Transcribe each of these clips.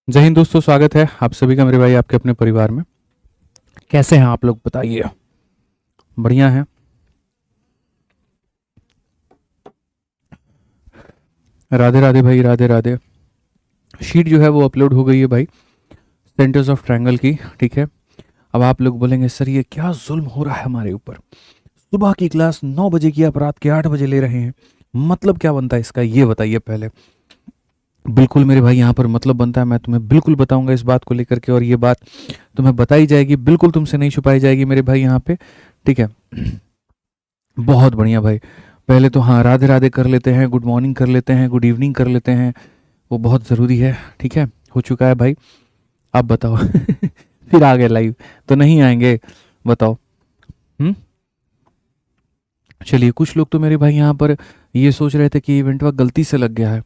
जय हिंद दोस्तों, स्वागत है आप सभी का मेरे भाई आपके अपने परिवार में। कैसे हैं आप लोग बताइए। बढ़िया हैं। राधे राधे भाई, राधे राधे। शीट जो है वो अपलोड हो गई है भाई, सेंटर्स ऑफ ट्रायंगल की। ठीक है, अब आप लोग बोलेंगे सर ये क्या जुल्म हो रहा है हमारे ऊपर। सुबह की क्लास 9 बजे की आप रात के 8 बजे ले रहे हैं, मतलब क्या बनता है इसका ये बताइए पहले। बिल्कुल मेरे भाई, यहाँ पर मतलब बनता है। मैं तुम्हें बिल्कुल बताऊंगा इस बात को लेकर के, और ये बात तुम्हें बताई जाएगी, बिल्कुल तुमसे नहीं छुपाई जाएगी मेरे भाई यहाँ पे। ठीक है, बहुत बढ़िया भाई। पहले तो हाँ, राधे राधे कर लेते हैं, गुड मॉर्निंग कर लेते हैं, गुड इवनिंग कर लेते हैं, वो बहुत ज़रूरी है। ठीक है, हो चुका है भाई। आप बताओ फिर आ गए लाइव तो नहीं आएंगे, बताओ। हम्म। चलिए, कुछ लोग तो मेरे भाई यहाँ पर ये सोच रहे थे कि इवेंट वर्क गलती से लग गया है।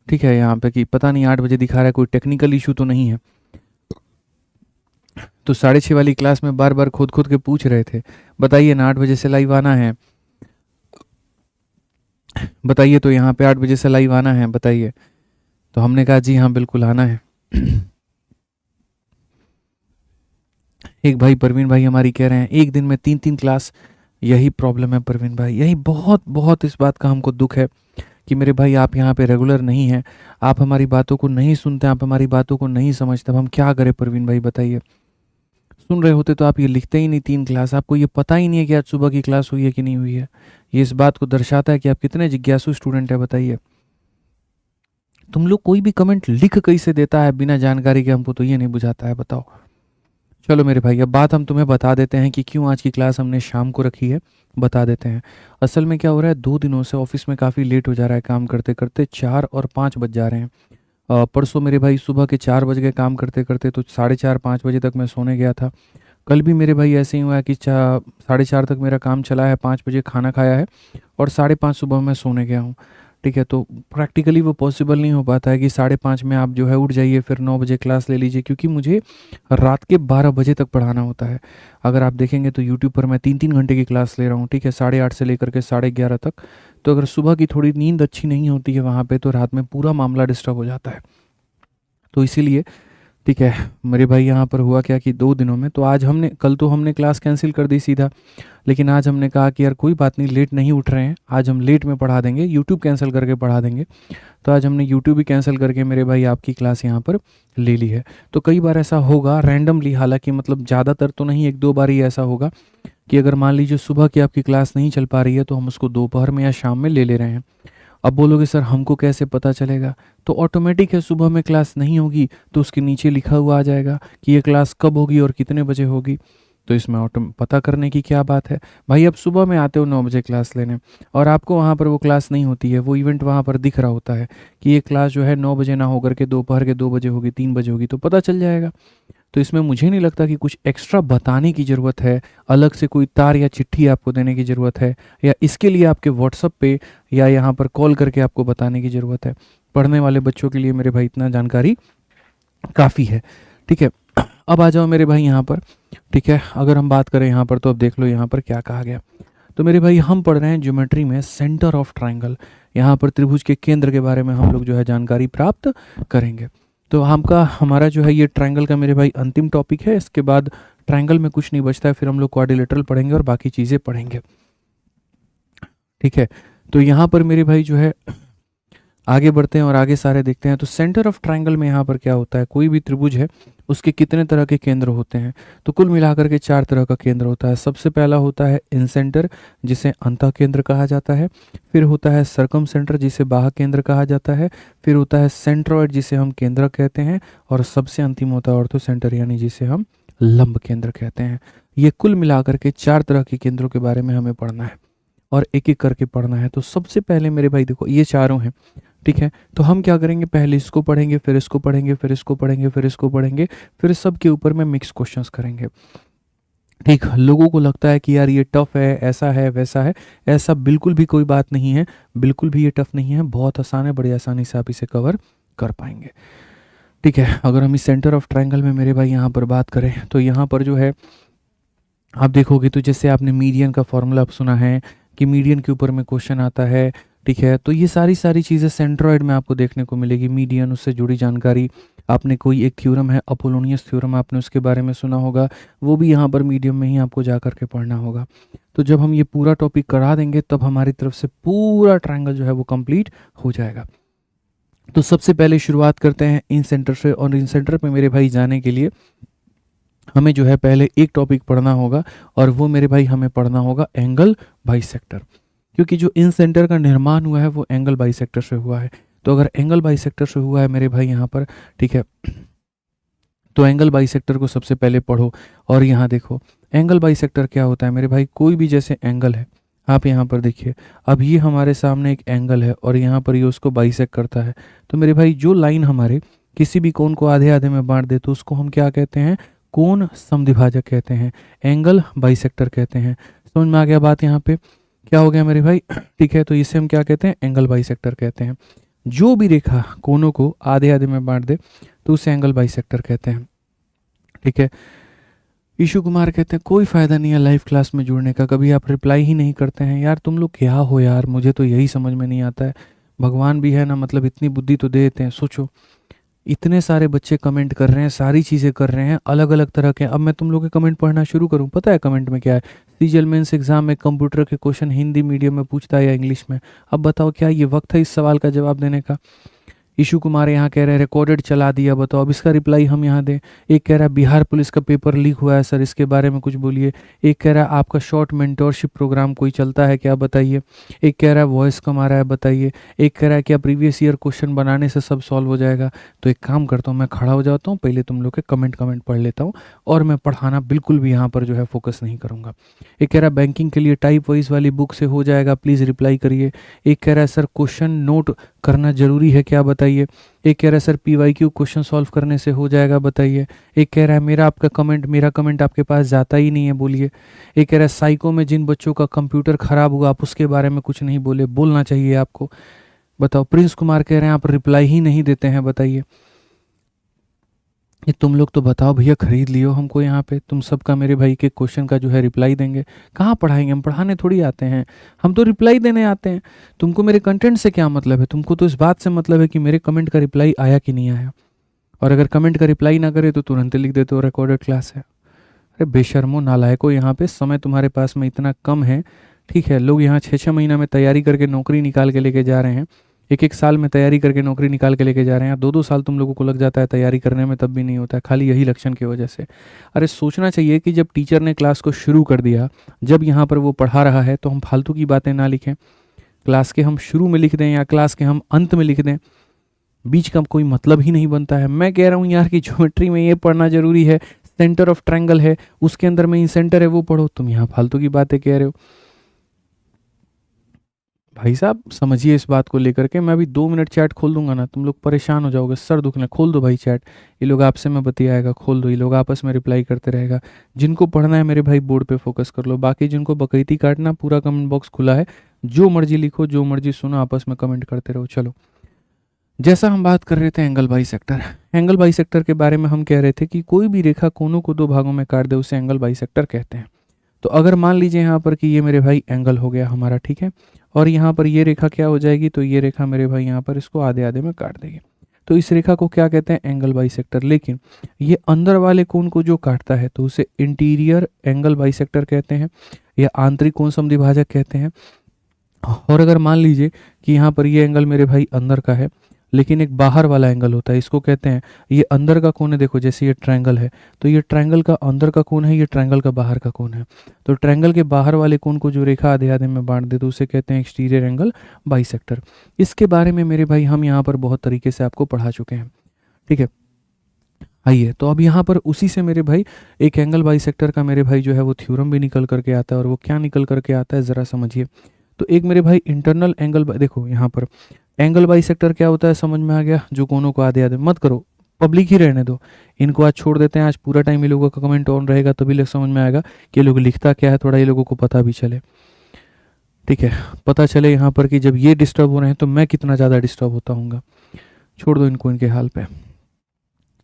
ठीक है, यहाँ पे कि पता नहीं 8 बजे दिखा रहा है, कोई टेक्निकल इशू तो नहीं है। तो 6:30 वाली क्लास में बार बार खोद खोद के पूछ रहे थे, बताइए ना 8 बजे से लाइव आना है, बताइए तो यहाँ पे 8 बजे से लाइव आना है, बताइए। तो हमने कहा जी हाँ बिल्कुल आना है। एक भाई परवीन भाई हमारी कह रहे हैं एक दिन में 3-3 क्लास। यही प्रॉब्लम है परवीन भाई, यही बहुत बहुत इस बात का हमको दुख है कि मेरे भाई आप यहाँ पे रेगुलर नहीं हैं, आप हमारी बातों को नहीं सुनते, आप हमारी बातों को नहीं समझते। अब हम क्या करें परवीन भाई बताइए। सुन रहे होते तो आप ये लिखते ही नहीं 3 क्लास, आपको ये पता ही नहीं है कि आज सुबह की क्लास हुई है कि नहीं हुई है। ये इस बात को दर्शाता है कि आप कितने जिज्ञासु स्टूडेंट है बताइए। तुम लोग कोई भी कमेंट लिख कैसे देता है बिना जानकारी के, हमको तो ये नहीं बुझाता है, बताओ। चलो मेरे भाई, अब बात हम तुम्हें बता देते हैं कि क्यों आज की क्लास हमने शाम को रखी है। बता देते हैं। असल में क्या हो रहा है, 2 दिनों से ऑफिस में काफ़ी लेट हो जा रहा है, काम करते करते 4 और 5 बज जा रहे हैं। परसों मेरे भाई सुबह के 4 बज गए काम करते करते, तो 4:30-5 बजे तक मैं सोने गया था। कल भी मेरे भाई ऐसे ही हुआ है कि 4:30 तक मेरा काम चला है, 5 बजे खाना खाया है और 5:30 सुबह मैं सोने गया हूँ। ठीक है, तो प्रैक्टिकली वो पॉसिबल नहीं हो पाता है कि 5:30 में आप जो है उठ जाइए, फिर 9 बजे क्लास ले लीजिए, क्योंकि मुझे रात के 12 बजे तक पढ़ाना होता है। अगर आप देखेंगे तो यूट्यूब पर मैं 3-3 घंटे की क्लास ले रहा हूँ। ठीक है, 8:30 से लेकर के 11:30 तक। तो अगर सुबह की थोड़ी नींद अच्छी नहीं होती है वहाँ पे, तो रात में पूरा मामला डिस्टर्ब हो जाता है। तो इसीलिए ठीक है मेरे भाई, यहाँ पर हुआ क्या कि 2 दिनों में, तो आज हमने, कल तो हमने क्लास कैंसिल कर दी सीधा, लेकिन आज हमने कहा कि यार कोई बात नहीं, लेट नहीं उठ रहे हैं, आज हम लेट में पढ़ा देंगे, यूट्यूब कैंसिल करके पढ़ा देंगे। तो आज हमने यूट्यूब भी कैंसिल करके मेरे भाई आपकी क्लास यहाँ पर ले ली है। तो कई बार ऐसा होगा रैंडमली, हालांकि मतलब ज़्यादातर तो नहीं, 1-2 बार ही ऐसा होगा कि अगर मान लीजिए सुबह की आपकी क्लास नहीं चल पा रही है, तो हम उसको दोपहर में या शाम में ले ले रहे हैं। अब बोलोगे सर हमको कैसे पता चलेगा, तो ऑटोमेटिक है, सुबह में क्लास नहीं होगी तो उसके नीचे लिखा हुआ आ जाएगा कि ये क्लास कब होगी और कितने बजे होगी। तो इसमें ऑटो पता करने की क्या बात है भाई। अब सुबह में आते हो 9 बजे क्लास लेने, और आपको वहाँ पर वो क्लास नहीं होती है, वो इवेंट वहाँ पर दिख रहा होता है कि ये क्लास जो है 9 बजे ना होकर के दोपहर के 2 बजे होगी, 3 बजे होगी, तो पता चल जाएगा। तो इसमें मुझे नहीं लगता कि कुछ एक्स्ट्रा बताने की ज़रूरत है, अलग से कोई तार या चिट्ठी आपको देने की ज़रूरत है, या इसके लिए आपके व्हाट्सअप पे या यहाँ पर कॉल करके आपको बताने की ज़रूरत है। पढ़ने वाले बच्चों के लिए मेरे भाई इतना जानकारी काफ़ी है। ठीक है, अब आ जाओ मेरे भाई यहाँ पर। ठीक है, अगर हम बात करें यहाँ पर, तो अब देख लो यहाँ पर क्या कहा गया। तो मेरे भाई हम पढ़ रहे हैं ज्योमेट्री में सेंटर ऑफ ट्रायंगल। यहाँ पर त्रिभुज के केंद्र के बारे में हम लोग जो है जानकारी प्राप्त करेंगे। तो हमारा जो है ये ट्रायंगल का मेरे भाई अंतिम टॉपिक है। इसके बाद ट्रायंगल में कुछ नहीं बचता है, फिर हम लोग क्वाड्रिलेटरल पढ़ेंगे और बाकी चीज़ें पढ़ेंगे। ठीक है, तो यहाँ पर मेरे भाई जो है आगे बढ़ते हैं और आगे सारे देखते हैं। तो सेंटर ऑफ ट्रायंगल में यहाँ पर क्या होता है, कोई भी त्रिभुज है उसके कितने तरह के केंद्र होते हैं, तो कुल मिलाकर के 4 तरह का केंद्र होता है। सबसे पहला होता है इन सेंटर, जिसे अंतः केंद्र कहा जाता है। फिर होता है सरकम सेंटर, जिसे बाह्य केंद्र कहा जाता है। फिर होता है सेंट्रॉइड, जिसे हम केंद्र कहते हैं। और सबसे अंतिम होता है ऑर्थो सेंटर, यानी जिसे हम लंब केंद्र कहते हैं। ये कुल मिलाकर के 4 तरह के केंद्रों के बारे में हमें पढ़ना है और एक एक करके पढ़ना है। तो सबसे पहले मेरे भाई देखो, ये चारों हैं। ठीक है, तो हम क्या करेंगे, पहले इसको पढ़ेंगे, फिर इसको पढ़ेंगे, फिर इसको पढ़ेंगे, फिर इसको पढ़ेंगे, फिर सबके ऊपर में मिक्स क्वेश्चंस करेंगे। ठीक, लोगों को लगता है कि यार ये टफ है, ऐसा है वैसा है। ऐसा बिल्कुल भी कोई बात नहीं है, बिल्कुल भी ये टफ नहीं है, बहुत आसान है, बड़ी आसानी से आप इसे कवर कर पाएंगे। ठीक है, अगर हम इस सेंटर ऑफ ट्रायंगल में मेरे भाई यहाँ पर बात करें, तो यहाँ पर जो है आप देखोगे तो जैसे आपने मीडियन का फॉर्मूला सुना है कि मीडियन के ऊपर में क्वेश्चन आता है, ठीक है, तो ये सारी सारी चीज़ें सेंट्रोइड में आपको देखने को मिलेगी। मीडियन, उससे जुड़ी जानकारी, आपने कोई एक थ्योरम है अपोलोनियस थ्योरम, आपने उसके बारे में सुना होगा, वो भी यहाँ पर मीडियम में ही आपको जा कर के पढ़ना होगा। तो जब हम ये पूरा टॉपिक करा देंगे तब हमारी तरफ से पूरा ट्रायंगल जो है वो कंप्लीट हो जाएगा। तो सबसे पहले शुरुआत करते हैं इन सेंटर से, और इन सेंटर पे मेरे भाई जाने के लिए हमें जो है पहले एक टॉपिक पढ़ना होगा, और वो मेरे भाई हमें पढ़ना होगा एंगल बाइसेक्टर, क्योंकि जो इन सेंटर का निर्माण हुआ है वो एंगल बाइसेक्टर से हुआ है। तो अगर एंगल बाइसेक्टर से हुआ है मेरे भाई यहाँ पर, ठीक है, तो एंगल बाइसेक्टर को सबसे पहले पढ़ो। और यहाँ देखो एंगल बाइसेक्टर क्या होता है मेरे भाई, कोई भी जैसे एंगल है, आप यहाँ पर देखिए, अब ये हमारे सामने एक एंगल है और यहाँ पर ये उसको बाइसेक्ट करता है। तो मेरे भाई जो लाइन हमारे किसी भी कोण को आधे आधे में बांट दे तो उसको हम क्या कहते हैं, कोण समद्विभाजक कहते हैं, एंगल बाइसेक्टर कहते हैं। समझ में आ गया बात यहाँ पे, क्या हो गया मेरे भाई, ठीक है, तो इसे हम क्या कहते हैं, एंगल बाइसेक्टर कहते हैं। जो भी रेखा कोनों को आधे आधे में बांट दे तो उसे एंगल बाइसेक्टर कहते हैं, ठीक है। ईशु कुमार कहते हैं कोई फ़ायदा नहीं है लाइव क्लास में जुड़ने का, कभी आप रिप्लाई ही नहीं करते हैं। यार तुम लोग क्या हो यार, मुझे तो यही समझ में नहीं आता है। भगवान भी है ना, मतलब इतनी बुद्धि तो दे देते हैं। सोचो इतने सारे बच्चे कमेंट कर रहे हैं, सारी चीज़ें कर रहे हैं अलग अलग तरह के। अब मैं तुम लोग के कमेंट पढ़ना शुरू करूं, पता है कमेंट में क्या है, सीजीएल मेंस एग्जाम में कंप्यूटर के क्वेश्चन हिंदी मीडियम में पूछता है या इंग्लिश में। अब बताओ क्या ये वक्त है इस सवाल का जवाब देने का। ईशु कुमार यहाँ कह रहे हैं रिकॉर्डेड चला दिया, बताओ अब इसका रिप्लाई हम यहाँ दें। एक कह रहा है बिहार पुलिस का पेपर लीक हुआ है सर, इसके बारे में कुछ बोलिए। एक कह रहा है आपका शॉर्ट मेंटोरशिप प्रोग्राम कोई चलता है क्या, बताइए। एक कह रहा है वॉइस कम आ रहा है, बताइए। एक कह रहा है क्या प्रीवियस ईयर क्वेश्चन बनाने से सब सॉल्व हो जाएगा। तो एक काम करता हूँ, मैं खड़ा हो जाता हूँ, पहले तुम लोग के कमेंट पढ़ लेता हूँ, और मैं पढ़ाना बिल्कुल भी यहाँ पर जो है फोकस नहीं करूँगा। एक कह रहा है बैंकिंग के लिए टाइप वाइज वाली बुक से हो जाएगा, प्लीज़ रिप्लाई करिए। एक कह रहा है सर क्वेश्चन नोट करना जरूरी है क्या, बताइए। एक कह रहा है सर पीवाईक्यू क्वेश्चन सॉल्व करने से हो जाएगा, बताइए। एक कह रहा है मेरा कमेंट आपके पास जाता ही नहीं है, बोलिए। एक कह रहा है साइको में जिन बच्चों का कंप्यूटर खराब हुआ आप उसके बारे में कुछ नहीं बोले, बोलना चाहिए आपको, बताओ। प्रिंस कुमार कह रहे हैं आप रिप्लाई ही नहीं देते हैं, बताइए। ये तुम लोग तो बताओ भैया, खरीद लियो हमको यहाँ पे, तुम सबका मेरे भाई के क्वेश्चन का जो है रिप्लाई देंगे। कहाँ पढ़ाएंगे, हम पढ़ाने थोड़ी आते हैं, हम तो रिप्लाई देने आते हैं। तुमको मेरे कंटेंट से क्या मतलब है, तुमको तो इस बात से मतलब है कि मेरे कमेंट का रिप्लाई आया कि नहीं आया। और अगर कमेंट का रिप्लाई ना करे तो तुरंत लिख देते हो रिकॉर्डेड क्लास है। अरे बेशर्मो नालायको, यहाँ पे समय तुम्हारे पास में इतना कम है, ठीक है। लोग यहाँ 6-6 महीना में तैयारी करके नौकरी निकाल के लेके जा रहे हैं, 1-1 साल में तैयारी करके नौकरी निकाल के लेके जा रहे हैं। 2-2 साल तुम लोगों को लग जाता है तैयारी करने में, तब भी नहीं होता है, खाली यही लक्षण की वजह से। अरे सोचना चाहिए कि जब टीचर ने क्लास को शुरू कर दिया, जब यहाँ पर वो पढ़ा रहा है, तो हम फालतू की बातें ना लिखें। क्लास के हम शुरू में लिख दें या क्लास के हम अंत में लिख दें, बीच का कोई मतलब ही नहीं बनता है। मैं कह रहा हूँ यार कि ज्योमेट्री में ये पढ़ना जरूरी है, सेंटर ऑफ ट्रायंगल है, उसके अंदर में इन सेंटर है, वो पढ़ो। तुम यहाँ फालतू की बातें कह रहे हो। भाई साहब समझिए इस बात को लेकर के, मैं अभी 2 मिनट चैट खोल दूंगा ना, तुम लोग परेशान हो जाओगे, सर दुखने। खोल दो भाई चैट, ये लोग आपसे मैं बतियाएगा, खोल दो, ये लोग आपस में रिप्लाई करते रहेगा। जिनको पढ़ना है मेरे भाई बोर्ड पे फोकस कर लो, बाकी जिनको बकैती काटना, पूरा कमेंट बॉक्स खुला है, जो मर्जी लिखो, जो मर्जी सुनो, आपस में कमेंट करते रहो। चलो, जैसा हम बात कर रहे थे एंगल बाइसेक्टर, एंगल बाइसेक्टर के बारे में हम कह रहे थे कि कोई भी रेखा कोनों को 2 भागों में काट दे उसे एंगल बाइसेक्टर कहते हैं। तो अगर मान लीजिए यहाँ पर कि ये मेरे भाई एंगल हो गया हमारा, ठीक है, और यहाँ पर ये रेखा क्या हो जाएगी, तो ये रेखा मेरे भाई यहाँ पर इसको आधे आधे में काट देगी, तो इस रेखा को क्या कहते हैं, एंगल बाइसेक्टर। लेकिन ये अंदर वाले कोण को जो काटता है तो उसे इंटीरियर एंगल बाइसेक्टर कहते हैं, या आंतरिक कोण समद्विभाजक कहते हैं। और अगर मान लीजिए कि यहाँ पर ये एंगल मेरे भाई अंदर का है, लेकिन एक बाहर वाला एंगल होता है, इसको कहते हैं, ये अंदर का कोण है, देखो जैसे ये ट्रायंगल है, तो ये ट्रायंगल का अंदर का कोण है, ये ट्रायंगल का बाहर का कोण है। तो ट्रायंगल के बाहर वाले कोण को जो रेखा आधे आधे में बांट दे तो उसे कहते हैं एक्सटीरियर एंगल बाइसेक्टर। इसके बारे में मेरे भाई हम यहाँ पर बहुत तरीके से आपको पढ़ा चुके हैं, ठीक है। आइए, तो अब यहाँ पर उसी से मेरे भाई एक एंगल बाइसेक्टर का मेरे भाई जो है वो थ्योरम भी निकल करके आता है, और वो क्या निकल करके आता है ज़रा समझिए। तो एक मेरे भाई इंटरनल एंगल, देखो यहाँ पर एंगल बाइसेक्टर क्या होता है, समझ में आ गया। जो कोनों को आधे आधे मत करो, पब्लिक ही रहने दो, इनको आज छोड़ देते हैं, आज पूरा टाइम ये लोगों का कमेंट ऑन रहेगा, तभी लोग समझ में आएगा कि ये लोग लिखता क्या है, थोड़ा ये लोगों को पता भी चले, ठीक है। पता चले यहाँ पर कि जब ये डिस्टर्ब हो रहे हैं तो मैं कितना ज़्यादा डिस्टर्ब होता हूँ। छोड़ दो इनको इनके हाल पे।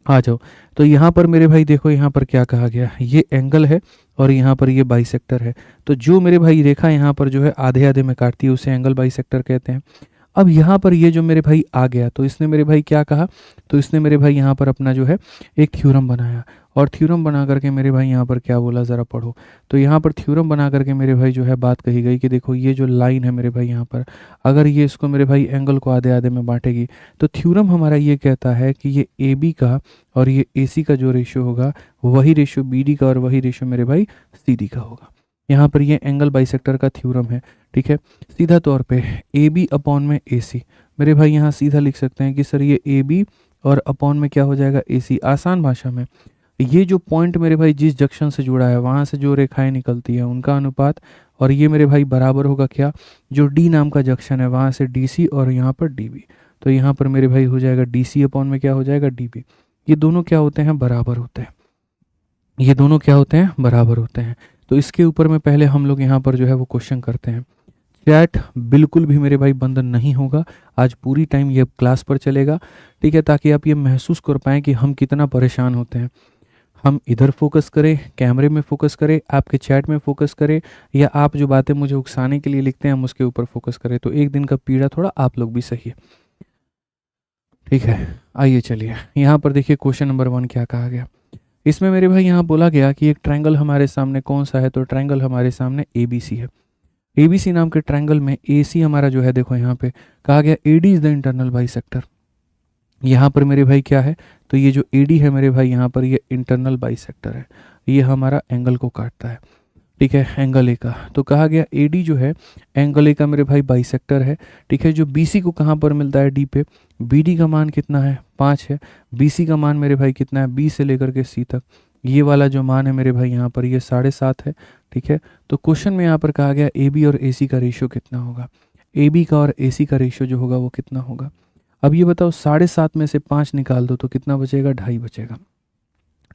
आ जाओ। तो यहाँ पर मेरे भाई देखो, यहाँ पर क्या कहा गया, ये एंगल है और यहाँ पर ये बाइसेक्टर है। तो जो मेरे भाई रेखा यहाँ पर जो है आधे आधे में काटती है उसे एंगल बाइसेक्टर कहते हैं। अब यहाँ पर ये जो मेरे भाई आ गया, तो इसने मेरे भाई क्या कहा, तो इसने मेरे भाई यहाँ पर अपना जो है एक थ्योरम बनाया, और थ्योरम बना करके मेरे भाई यहाँ पर क्या बोला ज़रा पढ़ो। तो यहाँ पर थ्योरम बना करके मेरे भाई जो है बात कही गई कि देखो ये जो लाइन है मेरे भाई यहाँ पर, अगर ये इसको मेरे भाई एंगल को आधे आधे में बांटेगी, तो थ्योरम हमारा ये कहता है कि ये ए बी का और ये ए सी का जो रेशियो होगा वही रेशियो बी डी का और वही रेशियो मेरे भाई सी डी का होगा। यहाँ पर ये एंगल बाइसेक्टर का थ्योरम है, ठीक है। सीधा तौर पे ए बी अपॉन में ए सी, मेरे भाई यहाँ सीधा लिख सकते हैं कि सर ये ए बी और अपॉन में क्या हो जाएगा ए सी। आसान भाषा में ये जो पॉइंट मेरे भाई जिस जंक्शन से जुड़ा है वहाँ से जो रेखाएं निकलती है उनका अनुपात, और ये मेरे भाई बराबर होगा क्या, जो डी नाम का जंक्शन है वहाँ से डी सी और यहाँ पर डी बी। तो यहाँ पर मेरे भाई हो जाएगा डी सी अपॉन में क्या हो जाएगा डी बी। ये दोनों क्या होते हैं, बराबर होते हैं। ये दोनों क्या होते हैं, बराबर होते हैं। तो इसके ऊपर में पहले हम लोग यहाँ पर जो है वो क्वेश्चन करते हैं। चैट बिल्कुल भी मेरे भाई बंद नहीं होगा, आज पूरी टाइम ये क्लास पर चलेगा, ठीक है, ताकि आप ये महसूस कर पाएँ कि हम कितना परेशान होते हैं। हम इधर फोकस करें, कैमरे में फोकस करें, आपके चैट में फोकस करें, या आप जो बातें मुझे उकसाने के लिए लिखते हैं हम उसके ऊपर फोकस करें, तो एक दिन का पीड़ा थोड़ा आप लोग भी सही है, ठीक है। आइए चलिए यहाँ पर देखिए क्वेश्चन नंबर 1 क्या कहा गया। इसमें मेरे भाई यहाँ बोला गया कि एक ट्रायंगल हमारे सामने कौन सा है, तो ट्रायंगल हमारे सामने ABC है। ABC नाम के ट्रायंगल में AC हमारा जो है देखो यहाँ पे कहा गया AD is the internal bisector. यहाँ पर मेरे भाई क्या है, तो ये जो AD है मेरे भाई यहाँ पर ये इंटरनल बाइसेक्टर है, ये हमारा एंगल को काटता है, ठीक है, एंगल ए का। तो कहा गया AD जो है एंगल ए का मेरे भाई बाइसेक्टर है, ठीक है। जो BC को कहाँ पर मिलता है, D पे। BD का मान कितना है, 5 है। BC का मान मेरे भाई कितना है, B से लेकर के C तक। ये वाला जो मान है मेरे भाई यहाँ पर ये 7.5 है, ठीक है। तो क्वेश्चन में यहाँ पर कहा गया AB और AC का रेशियो कितना होगा, AB का और AC का रेशियो जो होगा वो कितना होगा। अब ये बताओ 7.5 में से 5 निकाल दो तो कितना बचेगा, 2.5 बचेगा,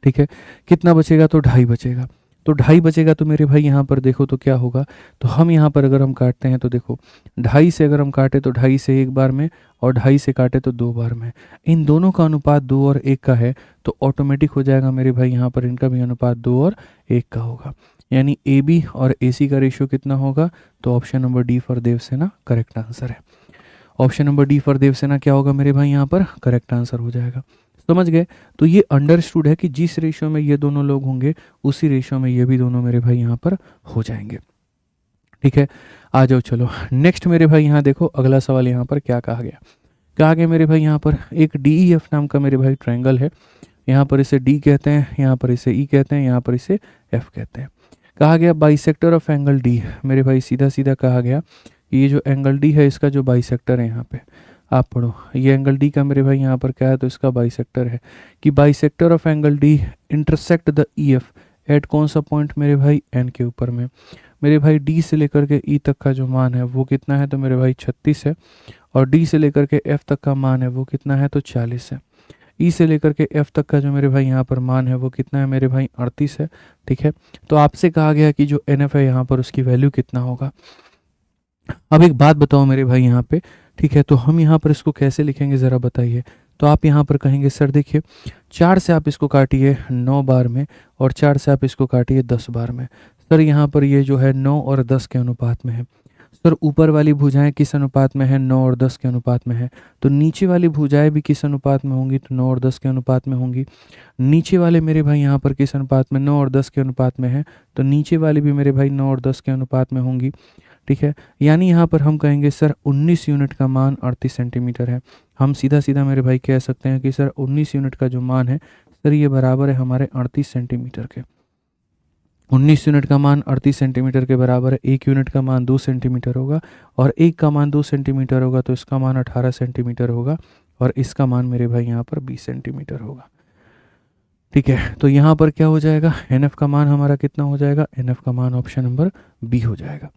ठीक है। कितना बचेगा, तो 2.5 बचेगा। तो 2.5 बचेगा तो मेरे भाई यहाँ पर देखो तो क्या होगा, तो हम यहाँ पर अगर हम काटते हैं तो देखो 2.5 से अगर हम काटे तो 2.5 से एक बार में, और 2.5 से काटे तो 2 बार में। इन दोनों का अनुपात 2 और 1 का है, तो ऑटोमेटिक हो जाएगा मेरे भाई यहाँ पर इनका भी अनुपात 2 और 1 का होगा। यानी AB और AC का रेशियो कितना होगा, तो option number D for Devsena correct answer है। Option number D for Devsena क्या होगा मेरे भाई यहाँ पर, करेक्ट आंसर हो जाएगा। समझ गए। तो ये अंडरस्टूड है कि जिस रेशियो में ये दोनों लोग होंगे उसी रेशियो में ये भी दोनों मेरे भाई यहाँ पर हो जाएंगे, ठीक है। आ जाओ चलो नेक्स्ट मेरे भाई यहाँ देखो अगला सवाल यहाँ पर क्या कहा गया। कहा गया मेरे भाई यहाँ पर एक DEF नाम का मेरे भाई ट्रायंगल है, यहाँ पर इसे D कहते हैं, यहाँ पर इसे E कहते हैं, यहाँ पर इसे F कहते हैं। कहा गया बाइसेक्टर ऑफ एंगल D, मेरे भाई सीधा सीधा कहा गया कि ये जो एंगल D है इसका जो बाइसेक्टर है यहाँ पे आप पढ़ो, ये एंगल D का मेरे भाई यहाँ पर क्या है, तो इसका बाइसेक्टर है कि bisector of angle D intersect the EF at कौन सा पॉइंट मेरे भाई N के ऊपर में। मेरे भाई D से लेकर के E तक का जो मान है वो कितना है, तो मेरे भाई 36 है, और D से लेकर के F तक का मान है वो कितना है, तो 40 है। E से लेकर के F तक का जो मेरे भाई यहाँ पर मान है वो कितना है मेरे भाई, 38 है, ठीक है। तो आपसे कहा गया कि जो NF है यहाँ पर उसकी वैल्यू कितना होगा। अब एक बात बताओ मेरे भाई यहाँ पे, ठीक है, तो हम यहाँ पर इसको कैसे लिखेंगे ज़रा बताइए। तो आप यहाँ पर कहेंगे सर देखिए 4 से आप इसको काटिए 9 बार में, और 4 से आप इसको काटिए 10 बार में। सर यहाँ पर ये जो है 9 और 10 के अनुपात में है। सर ऊपर वाली भुजाएं किस अनुपात में है, 9 और 10 के अनुपात में है। तो नीचे वाली भुजाएं भी किस अनुपात में होंगी, तो 9 और 10 के अनुपात में होंगी। नीचे वाले मेरे भाई यहाँ पर किस अनुपात में, 9 और 10 के अनुपात में है, तो नीचे वाली भी मेरे भाई 9 और 10 के अनुपात में होंगी, ठीक है। यानी यहाँ पर हम कहेंगे सर 19 यूनिट का मान 38 सेंटीमीटर है। हम सीधा सीधा मेरे भाई कह सकते हैं कि सर 19 यूनिट का जो मान है सर ये बराबर है हमारे 38 सेंटीमीटर के। 19 यूनिट का मान 38 सेंटीमीटर के बराबर है। 1 यूनिट का मान 2 सेंटीमीटर होगा, और 1 का मान 2 सेंटीमीटर होगा तो इसका मान 18 सेंटीमीटर होगा, और इसका मान मेरे भाई यहाँ पर 20 सेंटीमीटर होगा, ठीक है। तो यहाँ पर क्या हो जाएगा, NF का मान हमारा कितना हो जाएगा, NF का मान ऑप्शन नंबर बी हो जाएगा।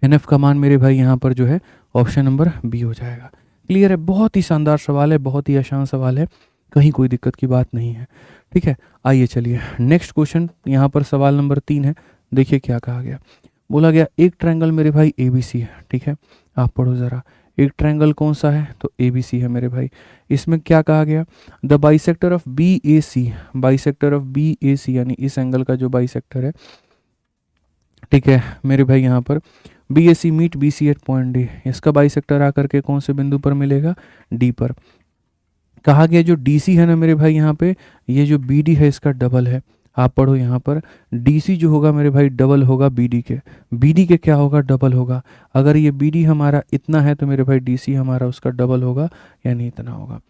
NF का मान मेरे भाई यहाँ पर जो है ऑप्शन नंबर बी हो जाएगा। क्लियर है, बहुत ही शानदार सवाल है, बहुत ही आसान सवाल है, कहीं कोई दिक्कत की बात नहीं है, ठीक है। आइए चलिए नेक्स्ट क्वेश्चन, यहाँ पर सवाल नंबर 3 है। देखिए क्या कहा गया, बोला गया एक ट्रायंगल मेरे भाई ABC है, ठीक है। आप पढ़ो ज़रा, एक ट्रायंगल कौन सा है, तो ABC है मेरे भाई। इसमें क्या कहा गया, the bisector of BAC, bisector of BAC यानी इस एंगल का जो बाइसेक्टर है, ठीक है मेरे भाई, यहाँ पर BAC meet BC at point D, इसका बाइसेक्टर आकर के कौन से बिंदु पर मिलेगा, D पर। कहा गया जो DC है ना मेरे भाई यहाँ पे, ये जो BD है इसका डबल है। आप पढ़ो यहाँ पर, DC जो होगा मेरे भाई डबल होगा BD के, BD के क्या होगा, डबल होगा। अगर ये BD हमारा इतना है तो मेरे भाई DC हमारा उसका डबल होगा, यानी इतना होगा।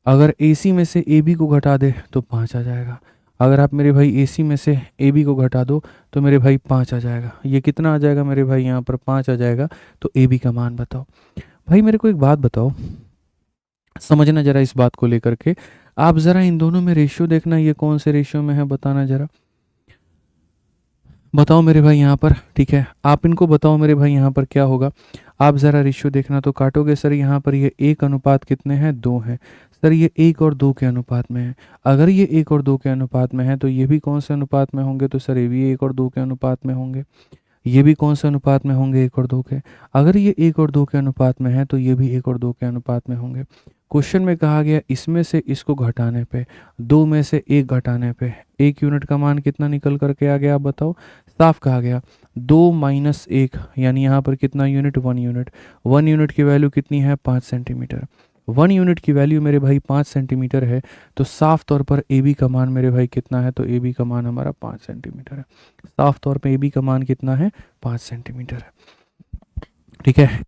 अगर AC में से AB को घटा दे तो 5 आ जाएगा। अगर आप मेरे भाई AC में से AB को घटा दो तो मेरे भाई 5 आ जाएगा। ये कितना आ जाएगा मेरे भाई, यहाँ पर 5 आ जाएगा। तो AB का मान बताओ। भाई मेरे को एक बात बताओ, समझना जरा इस बात को लेकर के, आप जरा इन दोनों में रेशियो देखना, ये कौन से रेशियो में है बताना जरा, बताओ मेरे भाई यहाँ पर, ठीक है आप इनको बताओ मेरे भाई यहाँ पर क्या होगा। आप ज़रा रेशियो देखना, तो काटोगे सर यहाँ पर ये 1 अनुपात कितने हैं, 2 हैं। सर ये 1 और 2 के अनुपात में है। अगर ये 1 और 2 के अनुपात में है तो ये भी कौन से अनुपात में होंगे, तो सर ये भी 1 और 2 के अनुपात में होंगे। ये भी कौन से अनुपात में होंगे, 1 और 2 के। अगर ये 1 और 2 के अनुपात में है तो ये भी 1 और 2 के अनुपात में होंगे। क्वेश्चन में कहा गया इसमें से इसको घटाने पे, 2 में से 1 घटाने पे 1 यूनिट का मान कितना निकल करके आ गया, आप बताओ। साफ कहा गया 2 माइनस 1, यानी यहाँ पर कितना यूनिट, 1 यूनिट। 1 यूनिट की वैल्यू कितनी है, 5 सेंटीमीटर। 1 यूनिट की वैल्यू मेरे भाई 5 सेंटीमीटर है, तो साफ तौर पर AB का मान मेरे भाई कितना है, तो AB का मान हमारा 5 सेंटीमीटर है। साफ तौर पे AB का मान कितना है, 5 सेंटीमीटर है, ठीक है।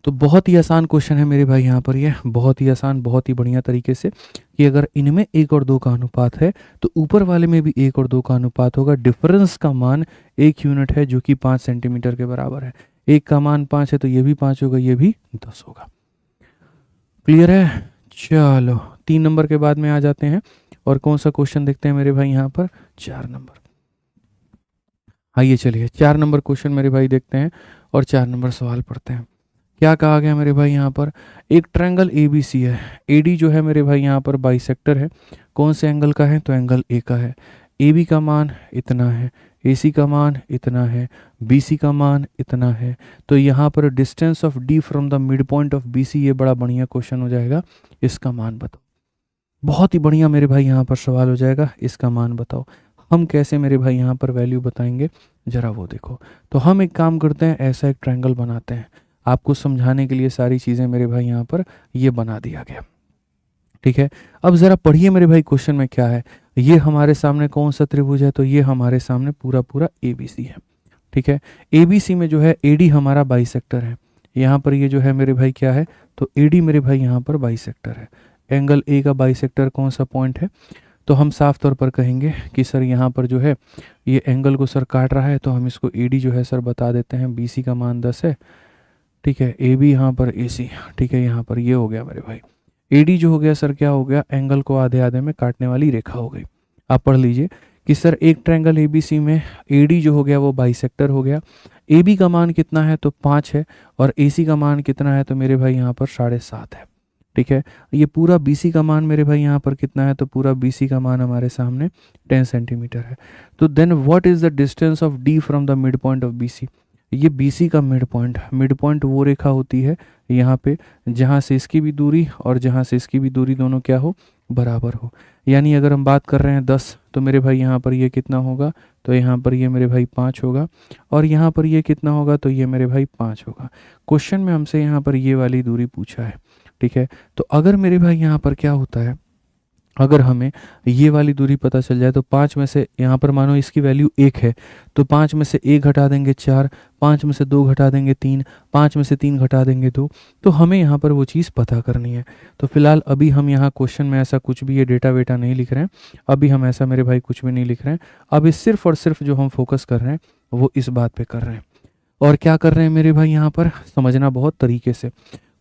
तो बहुत ही आसान क्वेश्चन है मेरे भाई यहाँ पर, ये बहुत ही आसान, बहुत ही बढ़िया तरीके से, कि अगर इनमें 1 और 2 का अनुपात है तो ऊपर वाले में भी 1 और 2 का अनुपात होगा। डिफरेंस का मान 1 यूनिट है जो कि 5 सेंटीमीटर के बराबर है। 1 का मान 5 है तो ये भी 5 होगा, ये भी 10 होगा। क्लियर है। चलो 3 नंबर के बाद में आ जाते हैं, और कौन सा क्वेश्चन देखते हैं मेरे भाई यहाँ पर, 4 नंबर। आइए चलिए 4 नंबर क्वेश्चन मेरे भाई देखते हैं, और 4 नंबर सवाल पढ़ते हैं। क्या कहा गया मेरे भाई यहाँ पर, एक ट्रायंगल ABC है, AD जो है मेरे भाई यहाँ पर बाइसेक्टर है। कौन से एंगल का है, तो एंगल A का है। AB का मान इतना है, AC का मान इतना है, BC का मान इतना है। तो यहाँ पर distance of D from the mid point of BC, ये बड़ा बढ़िया क्वेश्चन हो जाएगा। इसका मान बताओ। बहुत ही बढ़िया मेरे भाई यहाँ पर सवाल हो जाएगा, इसका मान बताओ। हम कैसे मेरे भाई यहाँ पर वैल्यू बताएंगे, जरा वो देखो। तो हम एक काम करते हैं, ऐसा एक ट्रायंगल बनाते हैं। आपको समझाने के लिए सारी चीज़ें मेरे भाई यहाँ पर ये बना दिया गया, ठीक है। अब ज़रा पढ़िए मेरे भाई क्वेश्चन में क्या है। ये हमारे सामने कौन सा त्रिभुज है, तो ये हमारे सामने पूरा पूरा ABC है, ठीक है। ABC में जो है AD हमारा बाइसेक्टर है। यहाँ पर ये जो है मेरे भाई क्या है, तो AD मेरे भाई यहाँ पर बाइसेक्टर है। एंगल A का बाइसेक्टर कौन सा पॉइंट है, तो हम साफ तौर पर कहेंगे कि सर यहाँ पर जो है ये एंगल को सर काट रहा है, तो हम इसको AD जो है सर बता देते हैं। BC का मान 10 है, ठीक है। AB यहाँ पर AC, ठीक है। यहाँ पर ये हो गया मेरे भाई AD जो हो गया सर, क्या हो गया, एंगल को आधे आधे में काटने वाली रेखा हो गई। आप पढ़ लीजिए कि सर एक ट्रायंगल ABC में AD जो हो गया वो बाइसेक्टर हो गया। AB का मान कितना है, तो 5 है, और AC का मान कितना है, तो मेरे भाई यहाँ पर 7.5 है, ठीक है। ये पूरा BC का मान मेरे भाई यहाँ पर कितना है, तो पूरा BC का मान हमारे सामने 10 सेंटीमीटर है। तो then what is the distance of D from the mid point of BC। ये BC का मिड पॉइंट वो रेखा होती है यहाँ पे जहाँ से इसकी भी दूरी और जहाँ से इसकी भी दूरी दोनों क्या हो, बराबर हो। यानी अगर हम बात कर रहे हैं 10, तो मेरे भाई यहाँ पर ये कितना होगा, तो यहाँ पर ये मेरे भाई 5 होगा, और यहाँ पर ये कितना होगा, तो ये मेरे भाई 5 होगा। क्वेश्चन में हमसे यहाँ पर ये वाली दूरी पूछा है, ठीक है। तो अगर मेरे भाई यहाँ पर क्या होता है, अगर हमें ये वाली दूरी पता चल जाए, तो 5 में से यहाँ पर मानो इसकी वैल्यू 1 है, तो 5 में से 1 घटा देंगे 4, 5 में से 2 घटा देंगे 3, 5 में से 3 घटा देंगे 2। तो हमें यहाँ पर वो चीज़ पता करनी है। तो फिलहाल अभी हम यहाँ क्वेश्चन में ऐसा कुछ भी ये डेटा वेटा नहीं लिख रहे हैं, अभी हम ऐसा मेरे भाई कुछ भी नहीं लिख रहे हैं। अभी सिर्फ और सिर्फ जो हम फोकस कर रहे हैं वो इस बात पर कर रहे हैं। और क्या कर रहे हैं मेरे भाई यहाँ पर, समझना बहुत तरीके से।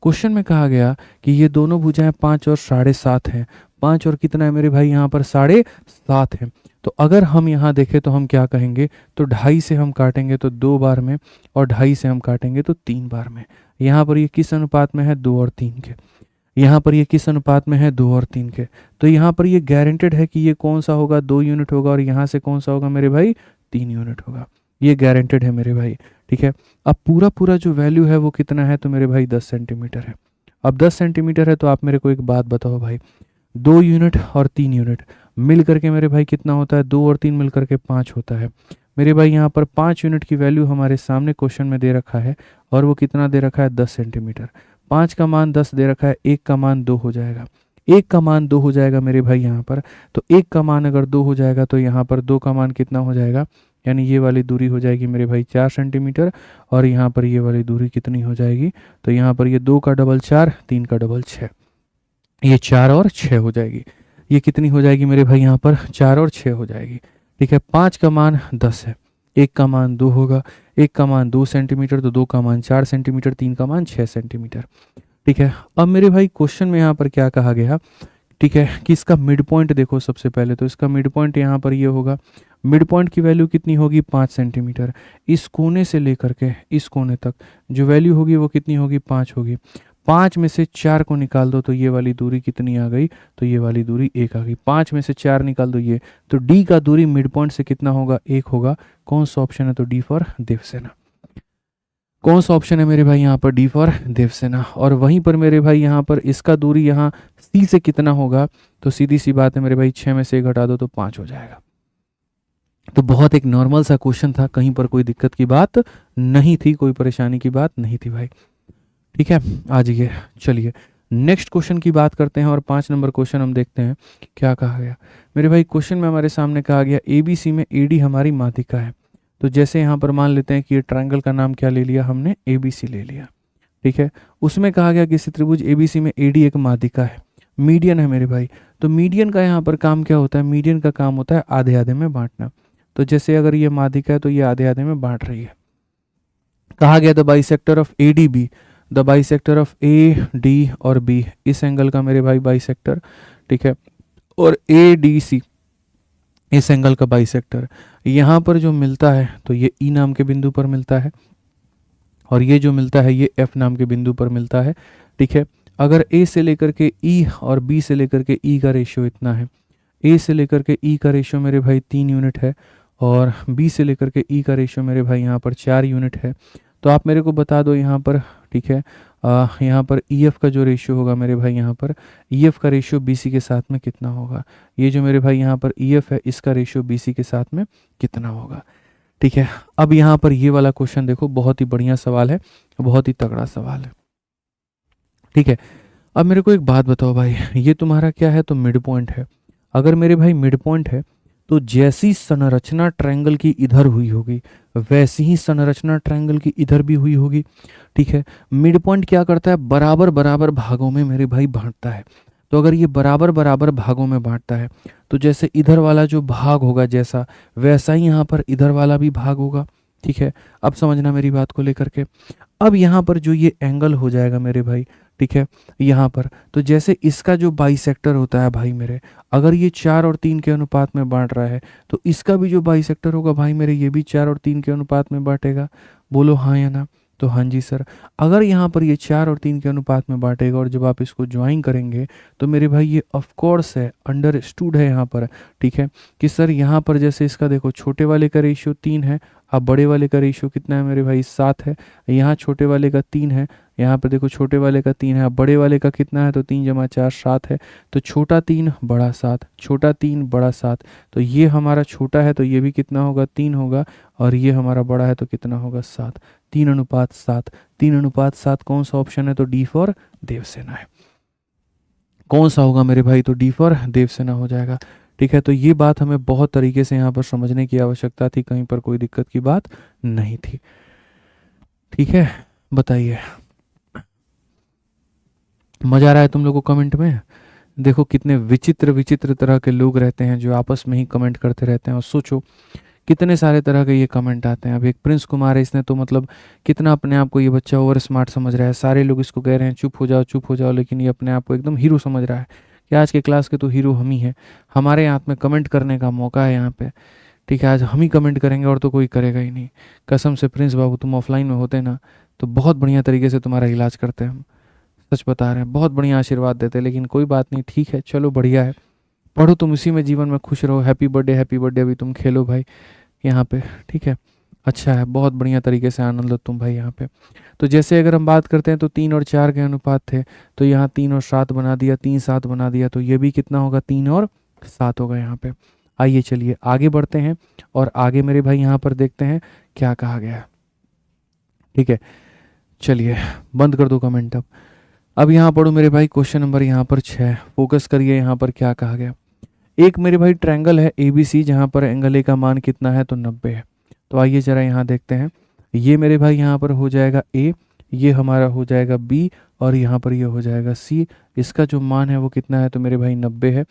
क्वेश्चन में कहा गया कि ये दोनों भुजाएं 5 और 7.5 हैं। 5 और कितना है मेरे भाई यहाँ पर, 7.5 है। तो अगर हम यहाँ देखें तो हम क्या कहेंगे, तो 2.5 से हम काटेंगे तो 2 बार में, और 2.5 से हम काटेंगे तो 3 बार में। यहाँ पर ये किस अनुपात में है, 2 और 3 के। यहाँ पर ये किस अनुपात में है, 2 और 3 के। तो यहाँ पर ये गारंटेड है कि ये कौन सा होगा, 2 यूनिट होगा, और यहाँ से कौन सा होगा मेरे भाई, 3 यूनिट होगा। ये गारंटेड है मेरे भाई, ठीक है। अब पूरा पूरा जो वैल्यू है वो कितना है, तो मेरे भाई 10 सेंटीमीटर है। अब 10 सेंटीमीटर है तो आप मेरे को एक बात बताओ भाई, 2 यूनिट और 3 यूनिट मिल करके मेरे भाई कितना होता है, 2 और 3 मिल करके 5 होता है। मेरे भाई यहाँ पर 5 यूनिट की वैल्यू हमारे सामने क्वेश्चन में दे रखा है, और वो कितना दे रखा है, 10 सेंटीमीटर। 5 का मान 10 दे रखा है, 1 का मान 2 हो जाएगा। 1 का मान 2 हो जाएगा मेरे भाई यहाँ पर, तो 1 का मान अगर 2 हो जाएगा तो यहाँ पर 2 का मान कितना हो जाएगा, यानी ये वाली दूरी हो जाएगी मेरे भाई 4 सेंटीमीटर, और यहाँ पर ये वाली दूरी कितनी हो जाएगी, तो यहाँ पर ये 2 का डबल 4, 3 का डबल 6, ये 4 और 6 हो जाएगी। ये कितनी हो जाएगी मेरे भाई यहाँ पर, 4 और 6 हो जाएगी। ठीक है, 5 का मान 10 है, 1 का मान 2 होगा, 1 का मान 2 सेंटीमीटर, तो 2 का मान 4 सेंटीमीटर, 3 का मान 6 सेंटीमीटर। ठीक है, अब मेरे भाई क्वेश्चन में यहाँ पर क्या कहा गया, ठीक है, कि इसका मिड पॉइंट देखो। सबसे पहले तो इसका मिड पॉइंट यहाँ पर ये होगा, मिड पॉइंट की वैल्यू कितनी होगी, 5 सेंटीमीटर। इस कोने से लेकर के इस कोने तक जो वैल्यू होगी वो कितनी होगी, 5 होगी। 5 में से 4 को निकाल दो तो ये वाली दूरी कितनी आ गई, तो ये वाली दूरी 1 आ गई। 5 में से 4 निकाल दो ये, तो डी का दूरी मिड पॉइंट से कितना होगा, 1 होगा। कौन सा ऑप्शन है, तो डी फॉर देवसेना। कौन सा ऑप्शन है मेरे भाई यहाँ पर, डी फॉर देवसेना। और वहीं पर मेरे भाई यहाँ पर इसका दूरी यहाँ सी से कितना होगा, तो सीधी सी बात है मेरे भाई, 6 में से 1 घटा दो तो 5 हो जाएगा। तो बहुत एक नॉर्मल सा क्वेश्चन था, कहीं पर कोई दिक्कत की बात नहीं थी, कोई परेशानी की बात नहीं थी भाई। ठीक है, आ जाइए, चलिए नेक्स्ट क्वेश्चन की बात करते हैं, और 5 नंबर क्वेश्चन हम देखते हैं क्या कहा गया। मेरे भाई क्वेश्चन में हमारे सामने कहा गया एबीसी में एडी हमारी माध्यिका है। तो जैसे यहाँ पर मान लेते हैं कि ये ट्रायंगल का नाम क्या ले लिया हमने, एबीसी ले लिया। ठीक है, उसमें कहा गया कि त्रिभुज एबीसी में एडी एक माध्यिका है, मीडियन है मेरे भाई। तो मीडियन का यहाँ पर काम क्या होता है, मीडियन का काम होता है आधे आधे में बांटना। तो जैसे अगर ये माध्यिका है तो ये आधे आधे में बांट रही है। कहा गया the bisector of A D B, the bisector of A D और बी, इस एंगल का मेरे भाई बाइसेक्टर। ठीक है, और ए डी सी इस एंगल का बाइसेक्टर। यहाँ पर जो मिलता है तो ये ई नाम के बिंदु पर मिलता है, और ये जो मिलता है ये एफ नाम के बिंदु पर मिलता है। ठीक है, अगर ए से लेकर के ई और बी से लेकर के ई का रेशियो इतना है, ए से लेकर के ई का रेशियो मेरे भाई 3 यूनिट है, और बी से लेकर के ई का रेशियो मेरे भाई यहाँ पर 4 यूनिट है। तो आप मेरे को बता दो यहाँ पर, ठीक है, यहाँ पर ई एफ का जो रेशियो होगा मेरे भाई, यहाँ पर ई एफ का रेशियो बी सी के साथ में कितना होगा। ये जो मेरे भाई यहाँ पर ई एफ है, इसका रेशियो बी सी के साथ में कितना होगा। ठीक है, अब यहाँ पर ये वाला क्वेश्चन देखो, बहुत ही बढ़िया सवाल है, बहुत ही तगड़ा सवाल है। ठीक है, अब मेरे को एक बात बताओ भाई, ये तुम्हारा क्या है, तो मिड पॉइंट है। अगर मेरे भाई मिड पॉइंट है तो जैसी संरचना ट्रायंगल की इधर हुई होगी वैसी ही संरचना ट्रायंगल की इधर भी हुई होगी। ठीक है, मिड पॉइंट क्या करता है, बराबर बराबर भागों में मेरे भाई बांटता है। तो अगर ये बराबर बराबर भागों में बांटता है तो जैसे इधर वाला जो भाग होगा जैसा, वैसा ही यहाँ पर इधर वाला भी भाग होगा। ठीक है, अब समझना मेरी बात को लेकर के। अब यहाँ पर जो ये एंगल हो जाएगा मेरे भाई, ठीक है, यहाँ पर तो जैसे इसका जो बाइसेक्टर होता है भाई मेरे, अगर ये 4 और 3 के अनुपात में बांट रहा है तो इसका भी जो बाइसेक्टर होगा भाई मेरे, ये भी 4 और 3 के अनुपात में बांटेगा। बोलो हाँ या ना, तो हाँ जी सर। अगर यहाँ पर ये 4 और 3 के अनुपात में बांटेगा, और जब आप इसको ज्वाइन करेंगे तो मेरे भाई ये ऑफ कोर्स है, अंडरस्टूड है यहाँ पर, ठीक है, कि सर यहाँ पर जैसे इसका देखो छोटे वाले का रेशियो 3 है, अब बड़े वाले का रेशियो कितना है मेरे भाई, 7 है। यहाँ छोटे वाले का 3 है, यहाँ पर देखो छोटे वाले का 3 है, अब बड़े वाले का कितना है, तो 3 जमा 4 7 है। तो छोटा 3 बड़ा 7, छोटा 3 बड़ा 7, तो ये हमारा छोटा है तो ये भी कितना होगा, 3 होगा, और ये हमारा बड़ा है तो कितना होगा, 7। 3 अनुपात 7, 3 अनुपात 7 कौन सा ऑप्शन है, तो डी फॉर देवसेना है। कौन सा होगा मेरे भाई, तो डी फॉर देवसेना हो जाएगा। ठीक है, तो ये बात हमें बहुत तरीके से यहाँ पर समझने की आवश्यकता थी, कहीं पर कोई दिक्कत की बात नहीं थी। ठीक है, बताइए मजा आ रहा है तुम लोगों को कमेंट में। देखो कितने विचित्र विचित्र तरह के लोग रहते हैं जो आपस में ही कमेंट करते रहते हैं, और सोचो कितने सारे तरह के ये कमेंट आते हैं। अब एक प्रिंस कुमार है, इसने तो मतलब कितना अपने आप को ये बच्चा ओवर स्मार्ट समझ रहा है, सारे लोग इसको कह रहे हैं चुप हो जाओ चुप हो जाओ, लेकिन ये अपने आप को एकदम हीरो समझ रहा है कि आज के क्लास के तो हीरो हम ही हैं, हमारे हाथ में कमेंट करने का मौका है यहाँ पे। ठीक है, आज हम ही कमेंट करेंगे और तो कोई करेगा ही नहीं। कसम से प्रिंस बाबू, तुम ऑफलाइन में होते ना तो बहुत बढ़िया तरीके से तुम्हारा इलाज करते हैं हम, सच बता रहे हैं, बहुत बढ़िया आशीर्वाद देते हैं। लेकिन कोई बात नहीं, ठीक है, चलो बढ़िया है, पढ़ो तुम इसी में, जीवन में खुश रहो। हैप्पी बर्थडे, हैप्पी बर्थडे, अभी तुम खेलो भाई यहाँ पे। ठीक है, अच्छा है, बहुत बढ़िया तरीके से आनंद लो तुम भाई यहाँ पे। तो जैसे अगर हम बात करते हैं तो 3 और 4 के अनुपात थे, तो यहाँ 3 और 7 बना दिया, 3 7 बना दिया, तो ये भी कितना होगा, 3 और 7 होगा यहाँ पे। आइए चलिए आगे बढ़ते हैं और आगे मेरे भाई यहाँ पर देखते हैं क्या कहा गया है। ठीक है, चलिए बंद कर दो कमेंट अब यहाँ पढ़ो मेरे भाई क्वेश्चन नंबर यहाँ पर 6। फोकस करिए यहाँ पर क्या कहा गया। एक मेरे भाई ट्रायंगल है ए बी सी, जहाँ पर एंगल ए का मान कितना है, तो 90 है। तो आइए जरा यहाँ देखते हैं। ये मेरे भाई यहाँ पर हो जाएगा ए, ये हमारा हो जाएगा बी, और यहाँ पर ये हो जाएगा सी। इसका जो मान है वो कितना है, तो मेरे भाई 90 है।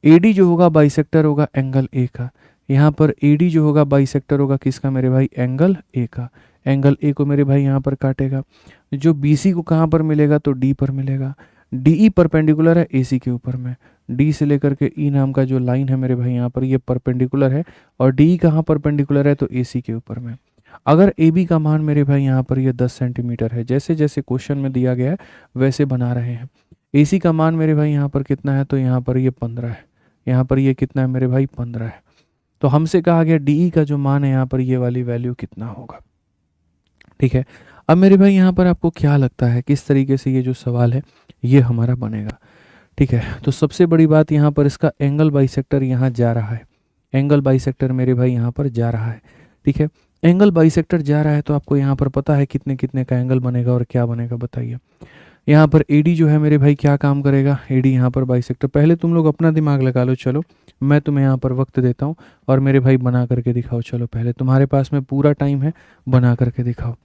ए डी जो होगा बाइसेक्टर होगा एंगल ए का। यहाँ पर ए डी जो होगा बाइसेक्टर होगा किसका, मेरे भाई एंगल ए का। एंगल ए को मेरे भाई यहाँ पर काटेगा। जो बी सी को कहाँ पर मिलेगा, तो डी पर मिलेगा। डी ई परपेंडिकुलर है ए सी के ऊपर में। डी से लेकर के ई नाम का जो लाइन है मेरे भाई यहाँ पर ये परपेंडिकुलर है, और डी कहाँ परपेंडिकुलर है, तो ए सी के ऊपर में। अगर ए बी का मान मेरे भाई यहाँ पर ये 10 सेंटीमीटर है, जैसे जैसे क्वेश्चन में दिया गया है वैसे बना रहे हैं। ए सी का मान मेरे भाई यहाँ पर कितना है, तो यहाँ पर ये 15 है। यहाँ पर ये कितना है मेरे भाई, 15 है। तो हमसे कहा गया डी ई का जो मान है यहाँ पर ये वाली वैल्यू कितना होगा। ठीक है, अब मेरे भाई यहाँ पर आपको क्या लगता है किस तरीके से ये जो सवाल है ये हमारा बनेगा। ठीक है, तो सबसे बड़ी बात यहाँ पर इसका एंगल बाइसेक्टर यहाँ जा रहा है। एंगल बाइसेक्टर मेरे भाई यहाँ पर जा रहा है। ठीक है, एंगल बाइसेक्टर जा रहा है तो आपको यहाँ पर पता है कितने कितने का एंगल बनेगा और क्या बनेगा, बताइए। यहाँ पर एडी जो है मेरे भाई क्या काम करेगा, एडी यहाँ पर बाइसेक्टर। पहले तुम लोग अपना दिमाग लगा लो, चलो मैं तुम्हें यहाँ पर वक्त देता हूँ और मेरे भाई बना करके दिखाओ। चलो पहले तुम्हारे पास में पूरा टाइम है, बना करके दिखाओ।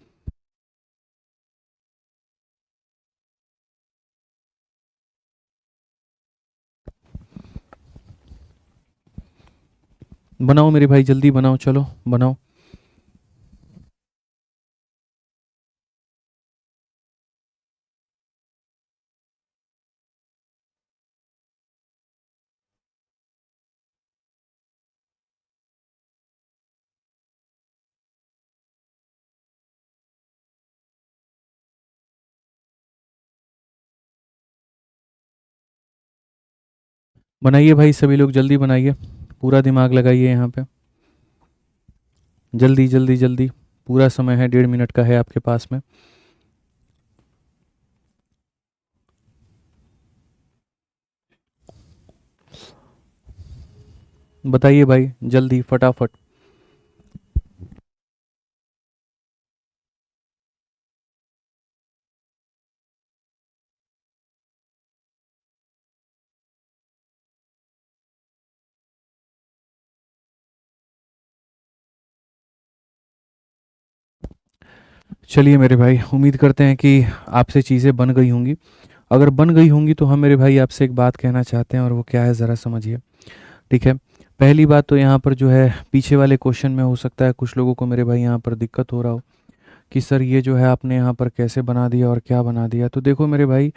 बनाओ मेरे भाई, जल्दी बनाओ, चलो बनाओ। बनाइए भाई, सभी लोग जल्दी बनाइए, पूरा दिमाग लगाइए यहाँ पे, जल्दी जल्दी जल्दी। पूरा समय है, 1.5 मिनट का है आपके पास में। बताइए भाई जल्दी फटाफट। चलिए मेरे भाई, उम्मीद करते हैं कि आपसे चीज़ें बन गई होंगी। अगर बन गई होंगी तो हम मेरे भाई आपसे एक बात कहना चाहते हैं, और वो क्या है ज़रा समझिए। ठीक है, पहली बात तो यहाँ पर जो है पीछे वाले क्वेश्चन में हो सकता है कुछ लोगों को मेरे भाई यहाँ पर दिक्कत हो रहा हो कि सर ये जो है आपने यहाँ पर कैसे बना दिया और क्या बना दिया। तो देखो मेरे भाई,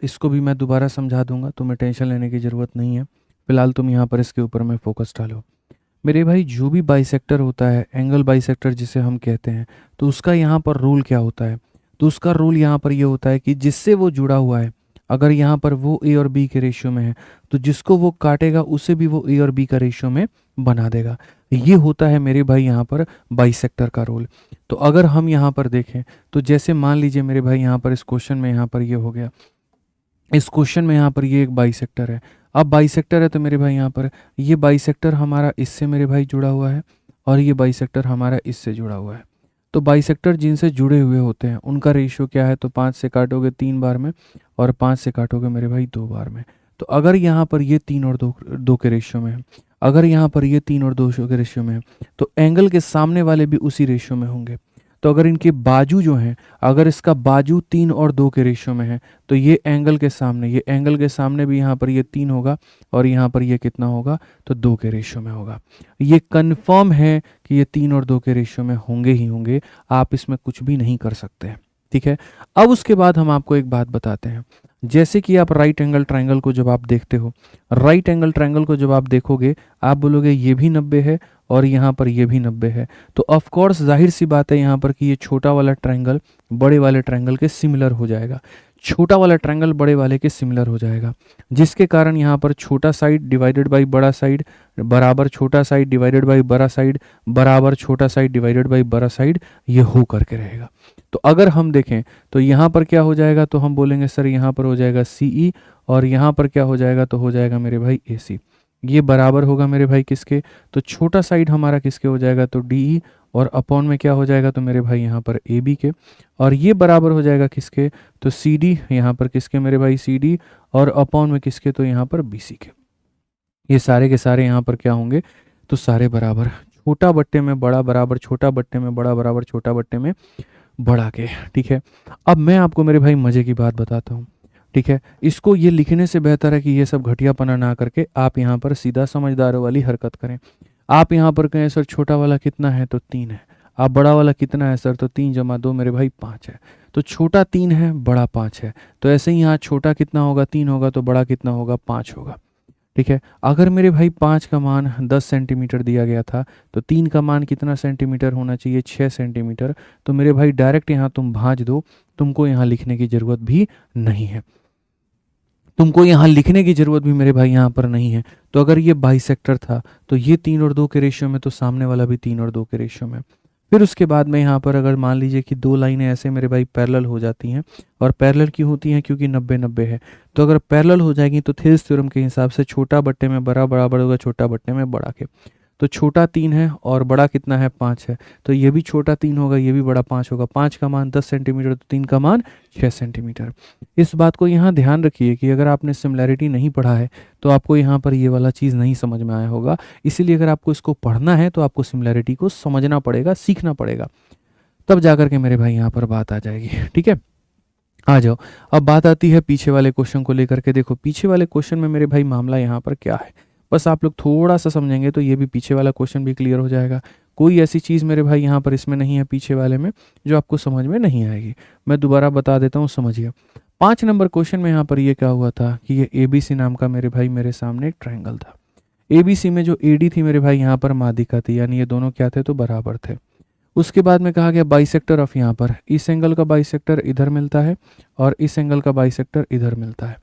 इसको भी मैं दोबारा समझा दूंगा, तुम्हें टेंशन लेने की ज़रूरत नहीं है। फिलहाल तुम यहाँ पर इसके ऊपर में फोकस डालो। मेरे भाई जो भी बाइसेक्टर होता है, एंगल बाइसेक्टर जिसे हम कहते हैं, तो उसका यहाँ पर रूल क्या होता है, तो उसका रूल यहाँ पर ये होता है कि जिससे वो जुड़ा हुआ है, अगर यहाँ पर वो ए और बी के रेशियो में है तो जिसको वो काटेगा उसे भी वो ए और बी का रेशियो में बना देगा। ये होता है मेरे भाई यहाँ पर बाइसेक्टर का रोल। तो अगर हम यहाँ पर देखें तो जैसे मान लीजिए मेरे भाई यहाँ पर इस क्वेश्चन में यहाँ पर ये हो गया, इस क्वेश्चन में यहाँ पर ये एक बाइसेक्टर है। अब बाइसेक्टर है तो मेरे भाई यहाँ पर ये बाइसेक्टर हमारा इससे मेरे भाई जुड़ा हुआ है, और ये बाइसेक्टर हमारा इससे जुड़ा हुआ है। तो बाइसेक्टर जिनसे जुड़े हुए होते हैं उनका रेशियो क्या है, तो 5 से काटोगे 3 बार में, और 5 से काटोगे मेरे भाई 2 बार में। तो अगर यहाँ पर ये 3 और 2 के रेशियो में है, अगर यहाँ पर ये 3 और 2 के रेशियो में है, तो एंगल के सामने वाले भी उसी रेशियो में होंगे। तो अगर इनके बाजू जो हैं, अगर इसका बाजू 3 और 2 के रेशियो में है, तो ये एंगल के सामने, ये एंगल के सामने भी यहाँ पर ये 3 होगा, और यहाँ पर ये कितना होगा, तो 2 के रेशियो में होगा। ये कंफर्म है कि ये 3 और 2 के रेशियो में होंगे ही होंगे, आप इसमें कुछ भी नहीं कर सकते हैं। ठीक है, अब उसके बाद हम आपको एक बात बताते हैं। जैसे कि आप राइट एंगल ट्रायंगल को जब आप देखते हो, राइट एंगल ट्रायंगल को जब आप देखोगे, आप बोलोगे ये भी 90 है और यहाँ पर ये भी 90 है। तो ऑफ कोर्स जाहिर सी बात है यहाँ पर कि ये छोटा वाला ट्रायंगल बड़े वाले ट्रायंगल के सिमिलर हो जाएगा। छोटा वाला ट्रायंगल बड़े वाले के सिमिलर हो जाएगा, जिसके कारण यहाँ पर छोटा साइड डिवाइडेड बाई बड़ा साइड बराबर छोटा साइड डिवाइडेड बाई बड़ा साइड बराबर छोटा साइड डिवाइडेड बाई बड़ा साइड, ये हो करके रहेगा। तो अगर हम देखें तो यहाँ पर क्या हो जाएगा, तो हम बोलेंगे सर यहाँ पर हो जाएगा CE, और यहाँ पर क्या हो जाएगा, तो हो जाएगा मेरे भाई AC। ये बराबर होगा मेरे भाई किसके, तो छोटा साइड हमारा किसके हो जाएगा, तो DE, और अपॉन में क्या हो जाएगा, तो मेरे भाई यहाँ पर AB के, और ये बराबर हो जाएगा किसके, तो CD, यहाँ पर किसके मेरे भाई CD, और अपॉन में किसके, तो यहाँ पर BC के। ये सारे के सारे यहाँ पर क्या होंगे, तो सारे बराबर, छोटा बट्टे में बड़ा बराबर छोटा बट्टे में बड़ा बराबर छोटा बट्टे में बड़ा के। ठीक है, अब मैं आपको मेरे भाई मज़े की बात बताता हूँ। ठीक है, इसको ये लिखने से बेहतर है कि ये सब घटियापना ना करके आप यहाँ पर सीधा समझदारों वाली हरकत करें। आप यहाँ पर कहें सर छोटा वाला कितना है, तो 3 है। आप बड़ा वाला कितना है सर, तो 3 जमा 2 मेरे भाई 5 है। तो छोटा 3 है, बड़ा 5 है। तो ऐसे ही यहाँ छोटा कितना होगा, 3 होगा, तो बड़ा कितना होगा, 5 होगा। ठीक है, अगर मेरे भाई 5 का मान 10 सेंटीमीटर दिया गया था, तो 3 का मान कितना सेंटीमीटर होना चाहिए, 6 सेंटीमीटर। तो मेरे भाई डायरेक्ट यहाँ तुम भांज दो, तुमको यहाँ लिखने की ज़रूरत भी नहीं है, तुमको यहाँ लिखने की ज़रूरत भी मेरे भाई यहाँ पर नहीं है। तो अगर ये बाइसेक्टर था तो ये 3 और 2 के रेशियो में, तो सामने वाला भी 3 और 2 के रेशियो में। फिर उसके बाद में यहाँ पर अगर मान लीजिए कि 2 लाइनें ऐसे मेरे भाई पैरेलल हो जाती हैं, और पैरेलल क्यों होती हैं, क्योंकि 90-90 है। तो अगर पैरेलल हो जाएगी तो थेल्स थ्योरम के हिसाब से छोटा बट्टे में बड़ा बराबर होगा छोटा बट्टे में बड़ा के। तो छोटा 3 है और बड़ा कितना है, 5 है। तो ये भी छोटा 3 होगा, ये भी बड़ा 5 होगा। 5 का मान 10 सेंटीमीटर, तो 3 का मान 6 सेंटीमीटर। इस बात को यहाँ ध्यान रखिए कि अगर आपने सिमिलैरिटी नहीं पढ़ा है तो आपको यहाँ पर ये वाला चीज़ नहीं समझ में आया होगा। इसीलिए अगर आपको इसको पढ़ना है तो आपको सिमिलैरिटी को समझना पड़ेगा, सीखना पड़ेगा, तब जाकर के मेरे भाई यहाँ पर बात आ जाएगी। ठीक है, आ जाओ। अब बात आती है पीछे वाले क्वेश्चन को लेकर के। देखो पीछे वाले क्वेश्चन में मेरे भाई मामला यहाँ पर क्या है, बस आप लोग थोड़ा सा समझेंगे तो ये भी पीछे वाला क्वेश्चन भी क्लियर हो जाएगा। कोई ऐसी चीज़ मेरे भाई यहाँ पर इसमें नहीं है पीछे वाले में जो आपको समझ में नहीं आएगी। मैं दोबारा बता देता हूँ, समझिए। 5 नंबर क्वेश्चन में यहाँ पर ये क्या हुआ था कि ये ABC नाम का मेरे भाई मेरे सामने एक ट्रायंगल था। ABC में जो AD थी मेरे भाई यहाँ पर माध्यिका थी, यानी ये दोनों क्या थे, तो बराबर थे। उसके बाद में कहा गया बाइसेक्टर ऑफ, यहाँ पर इस एंगल का बाइसेक्टर इधर मिलता है और इस एंगल का बाइसेक्टर इधर मिलता है।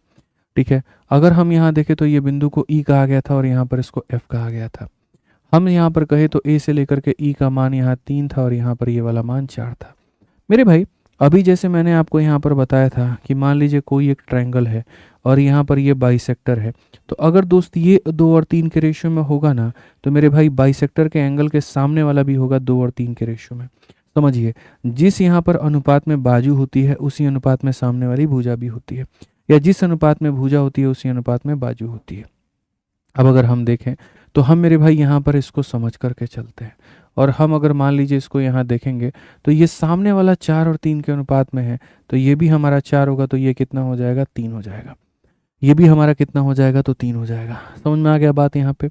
ठीक है, अगर हम यहाँ देखें तो ये बिंदु को E कहा गया था और यहाँ पर इसको F कहा गया था। हम यहाँ पर कहे तो A से लेकर के E का मान यहाँ 3 था और यहाँ पर ये वाला मान 4 था। मेरे भाई अभी जैसे मैंने आपको यहाँ पर बताया था कि मान लीजिए कोई एक ट्रायंगल है और यहाँ पर ये बाइसेक्टर है, तो अगर दोस्त ये 2 और 3 के रेशियो में होगा ना, तो मेरे भाई बाइसेक्टर के एंगल के सामने वाला भी होगा 2 और 3 के रेशियो में। समझिए, जिस यहाँ पर अनुपात में बाजू होती है उसी अनुपात में सामने वाली भुजा भी होती है, या जिस अनुपात में भुजा होती है उसी अनुपात में बाजू होती है। अब अगर हम देखें तो हम मेरे भाई यहाँ पर इसको समझ करके चलते हैं, और हम अगर मान लीजिए इसको यहाँ देखेंगे तो ये सामने वाला 4 और 3 के अनुपात में है, तो ये भी हमारा 4 होगा, तो ये कितना हो जाएगा, 3 हो जाएगा। ये भी हमारा कितना हो जाएगा, तो 3 हो जाएगा। समझ में आ गया बात यहाँ पे।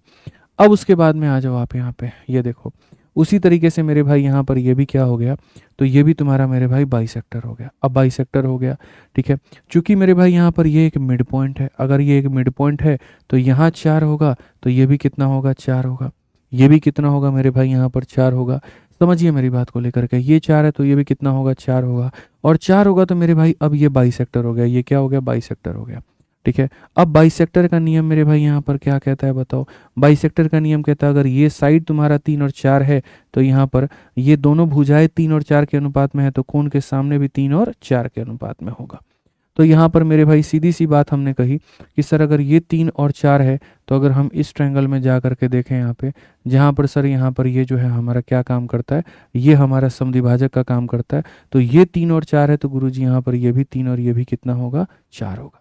अब उसके बाद में आ जाओ आप यहाँ पे, ये देखो उसी तरीके से मेरे भाई यहाँ पर ये भी क्या हो गया, तो ये भी तुम्हारा मेरे भाई बाइसेक्टर हो गया। अब बाइसेक्टर हो गया, ठीक है। चूंकि मेरे भाई यहाँ पर ये एक मिड पॉइंट है, अगर ये एक मिड पॉइंट है तो यहाँ 4 होगा, तो ये भी कितना होगा, 4 होगा। ये भी कितना होगा मेरे भाई, यहाँ पर 4 होगा। समझिए मेरी बात को लेकर के, ये 4 है तो ये भी कितना होगा, 4 होगा, और 4 होगा तो मेरे भाई अब ये बाइसेक्टर हो गया। ये क्या हो गया, बाइसेक्टर हो गया। ठीक है, अब बाइसेक्टर का नियम मेरे भाई यहाँ पर क्या कहता है बताओ। बाइसेक्टर का नियम कहता है अगर ये साइड तुम्हारा 3 और 4 है तो यहाँ पर ये दोनों भुजाएं 3 और 4 के अनुपात में है, तो कोण के सामने भी 3 और 4 के अनुपात में होगा। तो यहाँ पर मेरे भाई सीधी सी बात हमने कही कि सर अगर ये 3 और 4 है, तो अगर हम इस ट्रायंगल में जा करके देखें यहाँ पे, जहाँ पर सर यहाँ पर ये जो है हमारा क्या काम करता है, ये हमारा समद्विभाजक का काम करता है। तो ये 3 और 4 है, तो गुरुजी यहाँ पर ये भी 3 और ये भी कितना होगा, 4 होगा।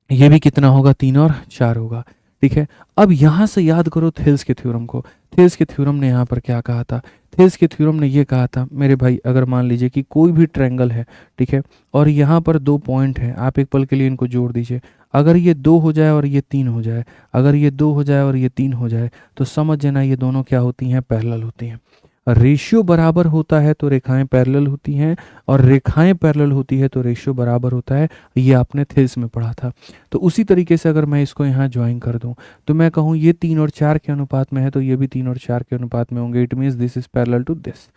ये भी कितना होगा, 3 और 4 होगा। ठीक है, अब यहाँ से याद करो थेल्स के थ्योरम को। थेल्स के थ्योरम ने यहाँ पर क्या कहा था, थेल्स के थ्योरम ने ये कहा था मेरे भाई, अगर मान लीजिए कि कोई भी ट्रायंगल है, ठीक है, और यहाँ पर 2 पॉइंट हैं, आप एक पल के लिए इनको जोड़ दीजिए। अगर ये 2 हो जाए और ये 3 हो जाए, अगर ये 2 हो जाए और ये 3 हो जाए, तो समझ जाना ये दोनों क्या होती हैं, पैरेलल होती हैं। रेशियो बराबर होता है तो रेखाएं पैरेलल होती हैं, और रेखाएं पैरेलल होती है तो रेशियो बराबर होता है। ये आपने थेल्स में पढ़ा था। तो उसी तरीके से अगर मैं इसको यहाँ ज्वाइन कर दूँ, तो मैं कहूँ ये 3 और 4 के अनुपात में है, तो ये भी 3 और 4 के अनुपात में होंगे। It means this is parallel to this.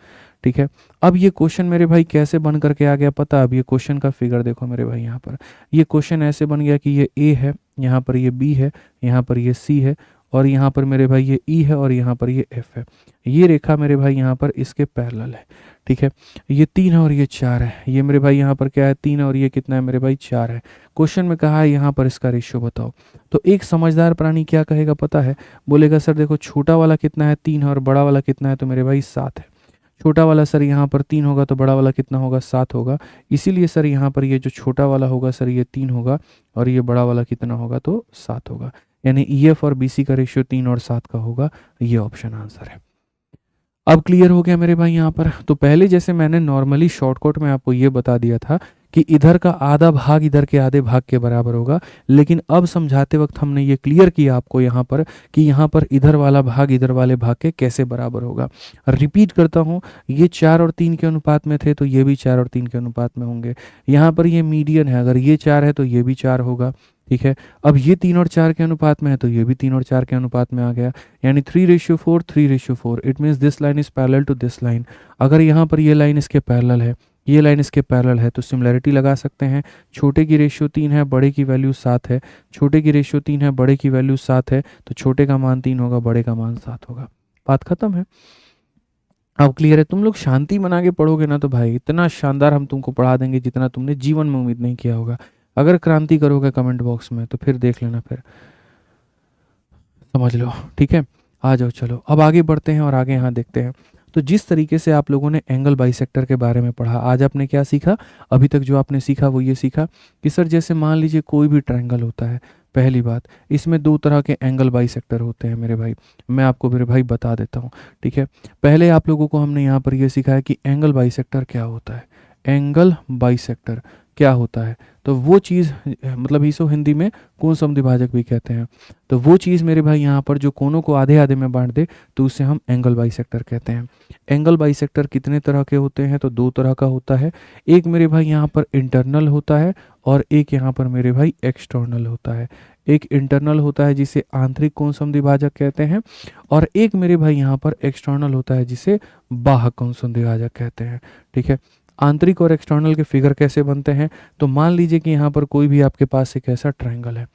ठीक है। अब ये क्वेश्चन मेरे भाई कैसे बन करके आ गया पता? अब ये क्वेश्चन का फिगर देखो मेरे भाई, यहाँ पर ये क्वेश्चन ऐसे बन गया कि ये ए है, यहाँ पर ये बी है, यहाँ पर ये सी है, और यहाँ पर मेरे भाई ये ई है, और यहाँ पर ये एफ है। ये रेखा मेरे भाई यहाँ पर इसके पैरेलल है, ठीक है। ये 3 है और ये 4 है। ये मेरे भाई यहाँ पर क्या है? 3 है, और ये कितना है मेरे भाई? 4 है। क्वेश्चन में कहा है यहाँ पर इसका रेशियो बताओ। तो एक समझदार प्राणी क्या कहेगा पता है? बोलेगा सर देखो छोटा वाला कितना है? 3 है, और बड़ा वाला कितना है? तो मेरे भाई 7 है। छोटा वाला सर यहाँ पर 3 होगा, तो बड़ा वाला कितना होगा? 7 होगा। इसीलिए सर यहाँ पर ये जो छोटा वाला होगा सर ये 3 होगा, और ये बड़ा वाला कितना होगा? तो 7 होगा। यानी ईएफ और बीसी का रेशियो 3 और 7 का होगा। ये ऑप्शन आंसर है। अब क्लियर हो गया मेरे भाई यहाँ पर? तो पहले जैसे मैंने नॉर्मली शॉर्टकट में आपको ये बता दिया था कि इधर का आधा भाग इधर के आधे भाग के बराबर होगा, लेकिन अब समझाते वक्त हमने ये क्लियर किया आपको यहाँ पर कि यहाँ पर इधर वाला भाग इधर वाले भाग के कैसे बराबर होगा। रिपीट करता हूँ, ये 4 और 3 के अनुपात में थे, तो ये भी 4 और 3 के अनुपात में होंगे। यहाँ पर ये मीडियन है, अगर ये 4 है तो ये भी 4 होगा, ठीक है। अब ये 3 और 4 के अनुपात में है, तो ये भी 3 और 4 के अनुपात में आ गया, यानी 3:4, 3:4। It means this line is parallel to this line. अगर यहाँ पर ये लाइन इसके पैरेलल है, ये लाइन इसके पैरेलल है, तो सिमिलरिटी लगा सकते हैं। छोटे की रेशियो 3 है, बड़े की वैल्यू 7 है। छोटे की रेशियो 3 है, बड़े की वैल्यू 7 है, तो छोटे का मान 3 होगा, बड़े का मान 7 होगा। बात खत्म है। अब क्लियर है? तुम लोग शांति बना के पढ़ोगे ना तो भाई इतना शानदार हम तुमको पढ़ा देंगे जितना तुमने जीवन में उम्मीद नहीं किया होगा। अगर क्रांति करोगे कमेंट बॉक्स में तो फिर देख लेना, फिर समझ लो, ठीक है। आ जाओ, चलो अब आगे बढ़ते हैं और आगे यहाँ देखते हैं। तो जिस तरीके से आप लोगों ने एंगल बाइसेक्टर के बारे में पढ़ा, आज आपने क्या सीखा? अभी तक जो आपने सीखा वो ये सीखा कि सर जैसे मान लीजिए कोई भी ट्रायंगल होता है, पहली बात इसमें 2 तरह के एंगल बाइसेक्टर होते हैं मेरे भाई। मैं आपको मेरे भाई बता देता हूँ, ठीक है। पहले आप लोगों को हमने यहाँ पर ये सिखाया कि एंगल बाइसेक्टर क्या होता है। एंगल बाइसेक्टर क्या होता है? तो वो चीज़ मतलब इसको हिंदी में कोण समद्विभाजक भी कहते हैं। तो वो चीज़ मेरे भाई यहाँ पर जो कोनों को आधे आधे में बांट दे तो उसे हम एंगल बाइसेक्टर कहते हैं। एंगल बाइसेक्टर कितने तरह के होते हैं? तो 2 तरह का होता है। एक मेरे भाई यहाँ पर इंटरनल होता है, और एक यहाँ पर मेरे भाई एक्सटर्नल होता है। एक इंटरनल होता है जिसे आंतरिक कोण समद्विभाजक कहते हैं, और एक मेरे भाई यहाँ पर एक्सटर्नल होता है जिसे बाह्य कोण समद्विभाजक कहते हैं, ठीक है। आंतरिक और एक्सटर्नल के फिगर कैसे बनते हैं? तो मान लीजिए कि यहाँ पर कोई भी आपके पास एक ऐसा ट्रायंगल है,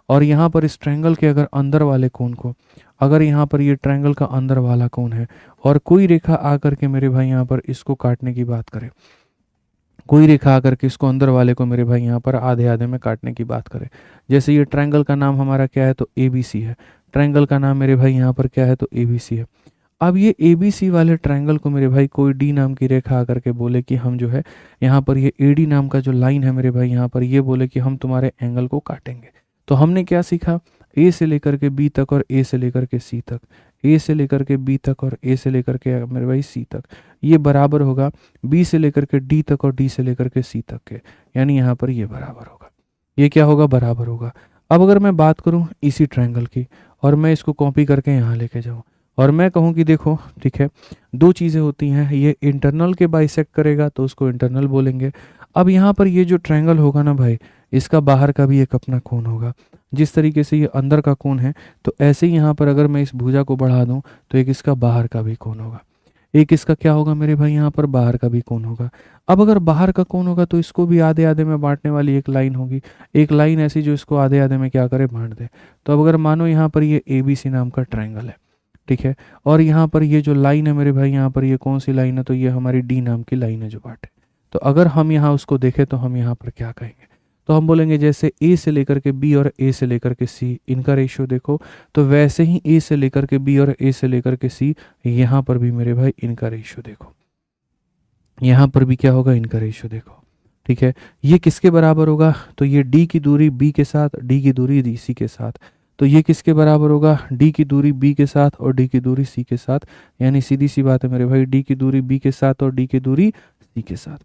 और यहाँ पर इस ट्रायंगल के अगर अंदर वाले कोण को, अगर यहाँ पर ये ट्रायंगल का अंदर वाला कोण है, और कोई रेखा आकर के मेरे भाई यहाँ पर इसको काटने की बात करे, कोई रेखा आकर के इसको अंदर वाले को मेरे भाई यहाँ पर आधे आधे में काटने की बात करे। जैसे ये ट्रायंगल का नाम हमारा क्या है? तो ABC है। ट्रायंगल का नाम मेरे भाई यहाँ पर क्या है? तो ABC है। अब ये ABC वाले ट्रायंगल को मेरे भाई कोई D नाम की रेखा आकर के बोले कि हम जो है यहाँ पर ये AD नाम का जो लाइन है मेरे भाई यहाँ पर ये बोले कि हम तुम्हारे एंगल को काटेंगे। तो हमने क्या सीखा? A से लेकर के B तक, और A से लेकर के C तक, A से लेकर के B तक, और A से लेकर के मेरे भाई C तक, ये बराबर होगा B से लेकर के D तक और D से लेकर के C तक के, यानी यहाँ पर ये बराबर होगा। ये क्या होगा? बराबर होगा। अब अगर मैं बात करूँ इसी ट्रायंगल की, और मैं इसको कॉपी करके यहाँ लेके जाऊँ, और मैं कहूँ कि देखो ठीक है 2 चीज़ें होती हैं, ये इंटरनल के बाइसेक्ट करेगा तो उसको इंटरनल बोलेंगे। अब यहाँ पर ये जो ट्रायंगल होगा ना भाई, इसका बाहर का भी एक अपना कोण होगा। जिस तरीके से ये अंदर का कोण है, तो ऐसे ही यहाँ पर अगर मैं इस भुजा को बढ़ा दूँ तो एक इसका बाहर का भी कोण होगा। एक इसका क्या होगा मेरे भाई? यहाँ पर बाहर का भी कोण होगा। अब अगर बाहर का कोण होगा तो इसको भी आधे आधे में बांटने वाली एक लाइन होगी, एक लाइन ऐसी जो इसको आधे आधे में क्या करे? बांट दे। तो अब अगर मानो यहाँ पर ये ABC नाम का ट्रायंगल है, ठीक है, और यहाँ पर ये जो लाइन है मेरे भाई यहाँ पर ये कौन सी लाइन है? तो ये हमारी D नाम की लाइन है जो बांटे। तो अगर हम यहाँ उसको देखें तो हम यहाँ पर क्या कहेंगे? तो हम बोलेंगे जैसे A से लेकर के B और A से लेकर के C इनका रेशियो देखो, तो वैसे ही A से लेकर के B और A से लेकर के C यहाँ पर भी मेरे भाई इनका रेशियो देखो, यहाँ पर भी क्या होगा? इनका रेशियो देखो, ठीक है। ये किसके बराबर होगा? तो ये D की दूरी B के साथ, D की दूरी C के साथ, तो ये किसके बराबर होगा? D की दूरी B के साथ और D की दूरी C के साथ, यानी सीधी सी बात है मेरे भाई, D की दूरी B के साथ और D की दूरी C के साथ।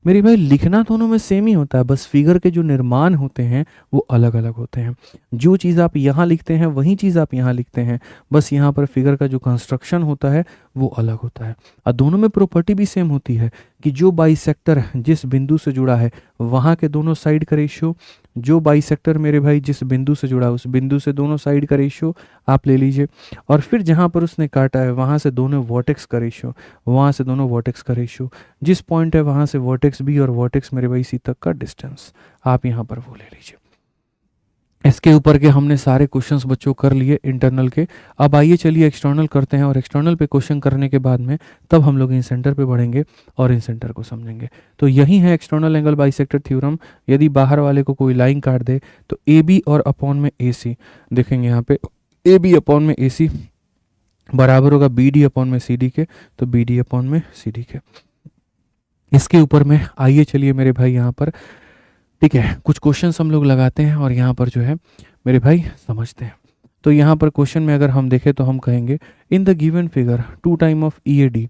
मेरे भाई लिखना दोनों में सेम ही होता है, बस फिगर के जो निर्माण होते हैं वो अलग अलग होते हैं। जो चीज़ आप यहाँ लिखते हैं वही चीज़ आप यहाँ लिखते हैं, बस यहाँ पर फिगर का जो कंस्ट्रक्शन होता है वो अलग होता है। और दोनों में प्रॉपर्टी भी सेम होती है कि जो बाइसेक्टर जिस बिंदु से जुड़ा है वहाँ के दोनों साइड का रेशियो, जो बाइसेक्टर मेरे भाई जिस बिंदु से जुड़ा है उस बिंदु से दोनों साइड का रेशियो आप ले लीजिए, और फिर जहाँ पर उसने काटा है वहाँ से दोनों वर्टेक्स का रेशियो, वहाँ से दोनों वर्टेक्स का रेशियो, जिस पॉइंट है वहाँ से वर्टेक्स बी और वर्टेक्स मेरे भाई सी तक का डिस्टेंस आप यहाँ पर वो ले लीजिए। इसके ऊपर के हमने सारे क्वेश्चंस बच्चों कर लिए इंटरनल के। अब आइए चलिए एक्सटर्नल करते हैं, और एक्सटर्नल पे क्वेश्चन करने के बाद में तब हम लोग इन सेंटर पे बढ़ेंगे और इन सेंटर को समझेंगे। तो यही है एक्सटर्नल एंगल बाइसेक्टर थ्योरम। यदि बाहर वाले को कोई लाइन काट दे तो ए बी और अपॉन में ए सी, देखेंगे यहाँ पे ए बी अपॉन में ए सी बराबर होगा बी डी अपॉन में सी डी के, तो बी डी अपॉन में सी डी के। इसके ऊपर में आइए चलिए मेरे भाई यहाँ पर, ठीक है, कुछ क्वेश्चंस हम लोग लगाते हैं और यहाँ पर जो है मेरे भाई समझते हैं। तो यहाँ पर क्वेश्चन में अगर हम देखें तो हम कहेंगे in the given figure 2 time of E A D,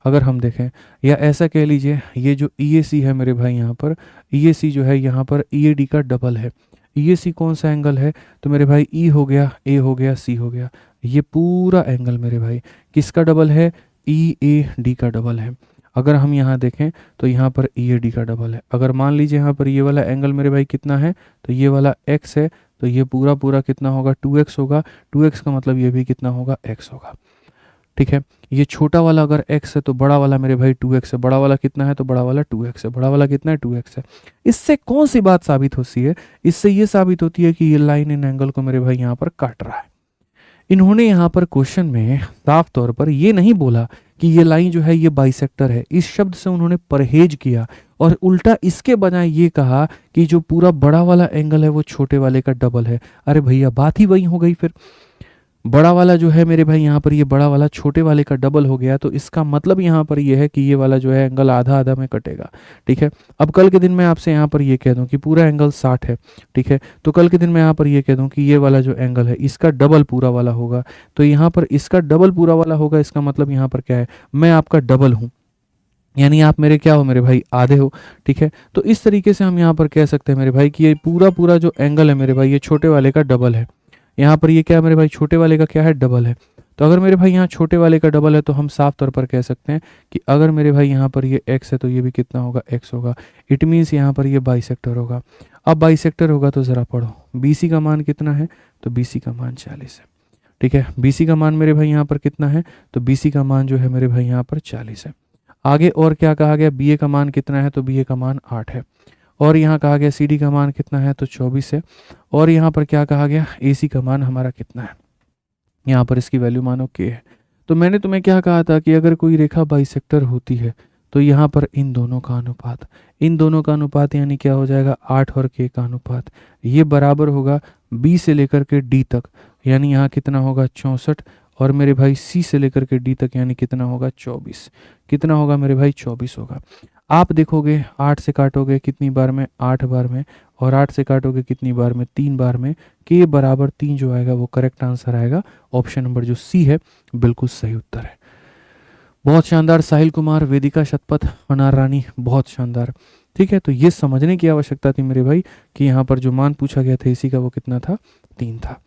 अगर हम देखें या ऐसा कह लीजिए ये जो ई ए सी है मेरे भाई यहाँ पर ई ए सी जो है यहाँ पर ई ए डी का डबल है। ई ए सी कौन सा एंगल है, तो मेरे भाई ई हो गया, ए हो गया, सी हो गया, ये पूरा एंगल मेरे भाई किसका डबल है, ई ए डी का डबल है। अगर हम यहाँ देखें तो यहाँ पर ई ए डी का डबल है। अगर मान लीजिए यहाँ पर ये वाला एंगल मेरे भाई कितना है, तो ये वाला x है, तो ये पूरा पूरा कितना होगा 2x होगा, 2x का मतलब ये भी कितना होगा x होगा, ठीक है। ये छोटा वाला अगर x है तो बड़ा वाला मेरे भाई 2x है, बड़ा वाला कितना है तो बड़ा वाला 2x है, बड़ा वाला कितना है 2x है। इससे कौन सी बात साबित होती है, इससे ये साबित होती है कि ये लाइन इन एंगल को मेरे भाई यहाँ पर काट रहा है। इन्होंने यहाँ पर क्वेश्चन में साफ तौर पर ये नहीं बोला कि ये लाइन जो है ये बाइसेक्टर है, इस शब्द से उन्होंने परहेज किया और उल्टा इसके बजाय ये कहा कि जो पूरा बड़ा वाला एंगल है वो छोटे वाले का डबल है। अरे भैया बात ही वही हो गई, फिर बड़ा वाला जो है मेरे भाई यहाँ पर ये बड़ा वाला छोटे वाले का डबल हो गया, तो इसका मतलब यहाँ पर ये है कि ये वाला जो है एंगल आधा आधा में कटेगा, ठीक है। अब कल के दिन मैं आपसे यहाँ पर ये कह दूँ कि पूरा एंगल 60 है, ठीक है, तो कल के दिन मैं यहाँ पर ये कह दूँ कि ये वाला जो एंगल है इसका डबल पूरा वाला होगा, तो यहाँ पर इसका डबल पूरा वाला होगा, इसका मतलब यहाँ पर क्या है, मैं आपका डबल हूँ, यानी आप मेरे क्या हो मेरे भाई आधे हो, ठीक है। तो इस तरीके से हम यहाँ पर कह सकते हैं मेरे भाई कि ये पूरा पूरा जो एंगल है मेरे भाई ये छोटे वाले का डबल है। यहाँ पर ये क्या है मेरे भाई छोटे वाले का क्या है डबल है। तो अगर मेरे भाई यहाँ छोटे वाले का डबल है तो हम साफ तौर पर कह सकते हैं कि अगर मेरे भाई यहाँ पर ये x है तो ये भी कितना होगा x होगा। इट मीन्स यहाँ पर ये बाइसेक्टर होगा। अब बाइसेक्टर होगा तो ज़रा पढ़ो BC का मान कितना है, तो BC का मान 40 है, ठीक है। BC का मान मेरे भाई यहाँ पर कितना है, तो BC का मान जो है मेरे भाई यहाँ पर 40 है। आगे और क्या कहा गया, BA का मान कितना है, तो BA का मान 8 है। और यहाँ कहा गया CD का मान कितना है, तो 24 है। और यहाँ पर क्या कहा गया, AC का मान हमारा कितना है, यहाँ पर इसकी वैल्यू मानो K है। तो मैंने तुम्हें क्या कहा था कि अगर कोई रेखा बाइसेक्टर होती है तो यहाँ पर इन दोनों का अनुपात यानी क्या हो जाएगा 8 और K का अनुपात, ये बराबर होगा B से लेकर के D तक, यानी यहाँ कितना होगा 64, और मेरे भाई C से लेकर के D तक यानी कितना होगा 24, कितना होगा मेरे भाई 24 होगा। आप देखोगे 8 से काटोगे कितनी बार में, 8 बार में, और 8 से काटोगे कितनी बार में, 3 बार में, K बराबर 3 जो आएगा वो करेक्ट आंसर आएगा। ऑप्शन नंबर जो C है बिल्कुल सही उत्तर है। बहुत शानदार साहिल कुमार, वेदिका शतपथ, अनार रानी, बहुत शानदार, ठीक है। तो ये समझने की आवश्यकता थी मेरे भाई कि यहाँ पर जो मान पूछा गया था इसी का वो कितना था, 3 था,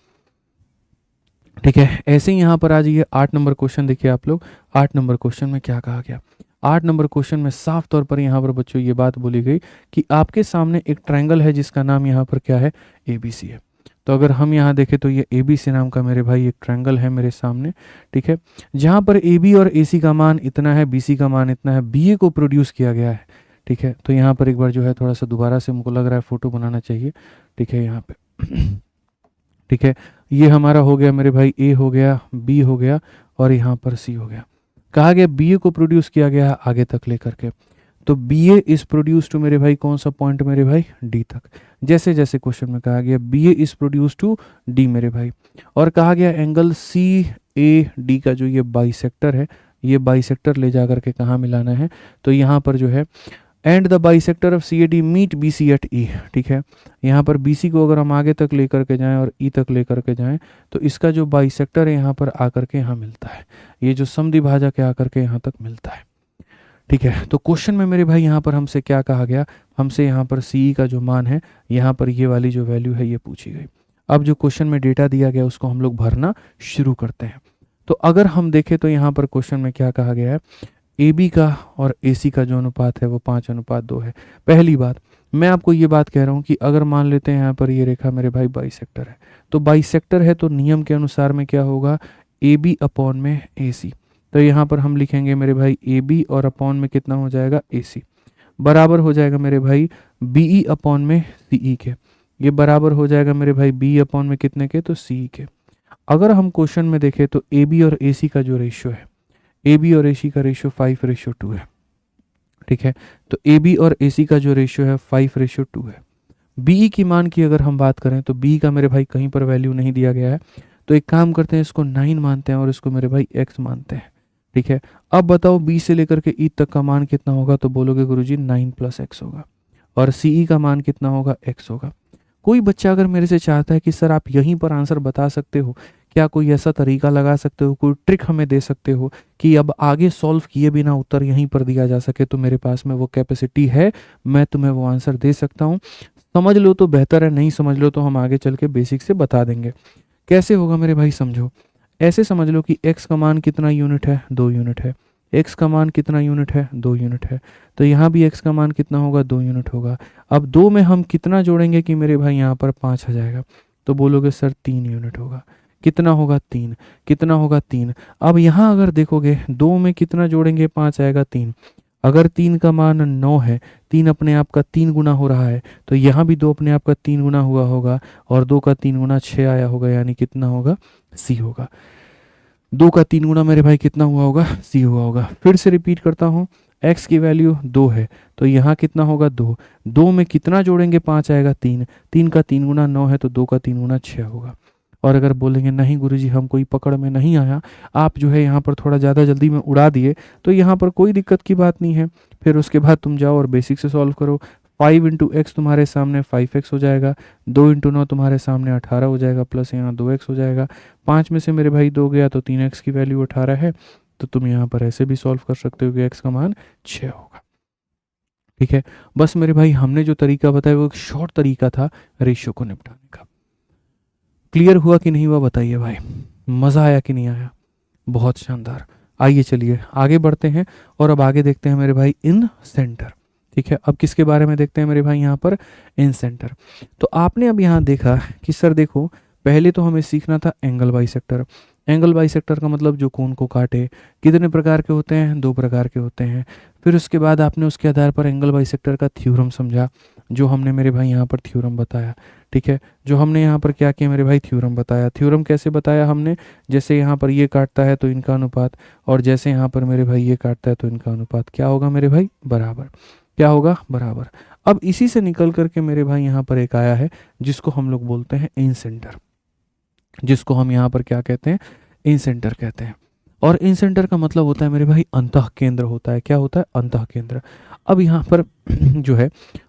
ठीक है। ऐसे ही यहाँ पर आ जाइए 8 नंबर क्वेश्चन देखिए आप लोग। 8 नंबर क्वेश्चन में क्या कहा गया, 8 नंबर क्वेश्चन में साफ तौर पर यहाँ पर बच्चों ये बात बोली गई कि आपके सामने एक ट्रायंगल है जिसका नाम यहाँ पर क्या है, ABC है। तो अगर हम यहाँ देखें तो ये ABC नाम का मेरे भाई एक ट्रायंगल है मेरे सामने, ठीक है, जहाँ पर AB और AC का मान इतना है, BC का मान इतना है, BA को प्रोड्यूस किया गया है, ठीक है। तो यहाँ पर एक बार जो है थोड़ा सा दोबारा से मुझको लग रहा है फोटो बनाना चाहिए, ठीक है, यहाँ पे ठीक है। ये हमारा हो गया मेरे भाई A हो गया, B हो गया, और यहाँ पर C हो गया। कहा गया BA को प्रोड्यूस किया गया है आगे तक लेकर के, तो BA इज प्रोड्यूस टू मेरे भाई कौन सा पॉइंट मेरे भाई D तक, जैसे जैसे क्वेश्चन में कहा गया BA is produce to D मेरे भाई। और कहा गया एंगल CAD का जो ये बाइसेक्टर है, ये बाइसेक्टर ले जा करके कहाँ मिलाना है, तो यहाँ पर जो है and the bisector of CAD meet BC at E, ठीक है। यहाँ पर BC को अगर हम आगे तक लेकर के जाएं और E तक लेकर के जाएं तो इसका जो बाइसेक्टर है यहाँ पर आकर के यहाँ मिलता है, ये जो समद्विभाजक है आकर के यहाँ तक मिलता है, ठीक है। तो क्वेश्चन में मेरे भाई यहाँ पर हमसे क्या कहा गया, हमसे यहाँ पर CE का जो मान है यहाँ पर ये वाली जो वैल्यू है ये पूछी गई। अब जो क्वेश्चन में डेटा दिया गया उसको हम लोग भरना शुरू करते हैं। तो अगर हम देखें तो यहाँ पर क्वेश्चन में क्या कहा गया है, ए बी का और ए सी का जो अनुपात है वो 5:2 है। पहली बात मैं आपको ये बात कह रहा हूँ कि अगर मान लेते हैं यहाँ पर ये रेखा मेरे भाई बाइसेक्टर है, तो बाइसेक्टर है तो नियम के अनुसार में क्या होगा, ए बी अपॉन में ए सी। तो यहाँ पर हम लिखेंगे मेरे भाई ए बी और अपॉन में कितना हो जाएगा ए सी, बराबर हो जाएगा मेरे भाई बी ई अपॉन में सी ई के। ये बराबर हो जाएगा मेरे भाई बी अपॉन में कितने के, तो सी के। अगर हम क्वेश्चन में देखें तो ए बी और ए सी का जो रेशियो है, ए बी और ए सी का रेशियो 5:2 है। ठीक है, तो ए बी और ए सी का जो रेशियो है 5:2 है। बी ई की मान की अगर हम बात करें तो बी का मेरे भाई कहीं पर वैल्यू नहीं दिया गया है, तो एक काम करते हैं, इसको 9 मानते हैं और इसको मेरे भाई x मानते हैं। ठीक है, अब बताओ बी से लेकर के ई तक का मान कितना होगा, तो बोलोगे गुरुजी 9 + x होगा, और सी ई का मान कितना होगा, x होगा। कोई बच्चा अगर मेरे से चाहता है कि सर आप यहीं पर आंसर बता सकते हो, क्या कोई ऐसा तरीका लगा सकते हो, कोई ट्रिक हमें दे सकते हो कि अब आगे सॉल्व किए बिना उत्तर यहीं पर दिया जा सके, तो मेरे पास में वो कैपेसिटी है, मैं तुम्हें वो आंसर दे सकता हूँ। समझ लो तो बेहतर है, नहीं समझ लो तो हम आगे चल के बेसिक से बता देंगे। कैसे होगा मेरे भाई, समझो। ऐसे समझ लो कि x का मान कितना यूनिट है, 2 यूनिट है। x का मान कितना यूनिट है, 2 यूनिट है। तो यहाँ भी x का मान कितना होगा, 2 यूनिट होगा। अब 2 में हम कितना जोड़ेंगे कि मेरे भाई यहाँ पर 5 आ जाएगा, तो बोलोगे सर 3 यूनिट होगा। कितना होगा, 3। कितना होगा, 3। अब यहाँ अगर देखोगे 2 में कितना जोड़ेंगे, 5 आएगा, 3। अगर 3 का मान 9 है, 3 अपने आप का 3 गुना हो रहा है, तो यहाँ भी 2 अपने आप का 3 गुना हुआ होगा, और 2 का 3 गुना 6 आया होगा, यानी कितना होगा, सी होगा। 2 का 3 गुना मेरे भाई कितना हुआ होगा, सी हुआ होगा। फिर से रिपीट करता हूँ, x की वैल्यू 2 है, तो यहाँ कितना होगा, 2। 2 में कितना जोड़ेंगे, 5 आएगा, 3। 3 का 3 गुना 9 है, तो 2 का 3 गुना 6 होगा। और अगर बोलेंगे नहीं गुरुजी हम कोई पकड़ में नहीं आया, आप जो है यहाँ पर थोड़ा ज़्यादा जल्दी में उड़ा दिए, तो यहाँ पर कोई दिक्कत की बात नहीं है। फिर उसके बाद तुम जाओ और बेसिक से सॉल्व करो। 5 × x तुम्हारे सामने 5x हो जाएगा, 2 × 9 तुम्हारे सामने 18 हो जाएगा, प्लस यहाँ 2x हो जाएगा। 5 में से मेरे भाई 2 गया तो 3x की वैल्यू 18 है, तो तुम यहाँ पर ऐसे भी सॉल्व कर सकते हो कि x का मान 6 होगा। ठीक है, बस मेरे भाई हमने जो तरीका बताया वो एक शॉर्ट तरीका था रेशियो को निपटाने का। क्लियर हुआ कि नहीं हुआ बताइए भाई, मज़ा आया कि नहीं आया, बहुत शानदार। आइए चलिए आगे बढ़ते हैं, और अब आगे देखते हैं मेरे भाई इन सेंटर। ठीक है, अब किसके बारे में देखते हैं मेरे भाई, यहाँ पर इन सेंटर। तो आपने अब यहाँ देखा कि सर देखो, पहले तो हमें सीखना था एंगल बाइसेक्टर। एंगल बाइसेक्टर का मतलब जो कोण को काटे। कितने प्रकार के होते हैं, 2 प्रकार के होते हैं। फिर उसके बाद आपने उसके आधार पर एंगल बाइसेक्टर का थ्योरम समझा, जो हमने मेरे भाई यहाँ पर थ्योरम बताया। ठीक है, जो हमने यहाँ पर क्या किया मेरे भाई, थ्योरम बताया। थ्योरम कैसे बताया हमने, जैसे यहाँ पर ये काटता है तो इनका अनुपात, और जैसे यहाँ पर मेरे भाई ये काटता है तो इनका अनुपात क्या होगा मेरे भाई, बराबर। क्या होगा, बराबर। अब इसी से निकल करके मेरे भाई यहाँ पर एक आया है जिसको हम लोग बोलते हैं इन सेंटर, जिसको हम यहाँ पर क्या कहते हैं, इन सेंटर कहते हैं। और इन सेंटर का मतलब होता है मेरे भाई अंतः केंद्र होता है। क्या होता है, अंतः केंद्र। अब यहाँ पर जो है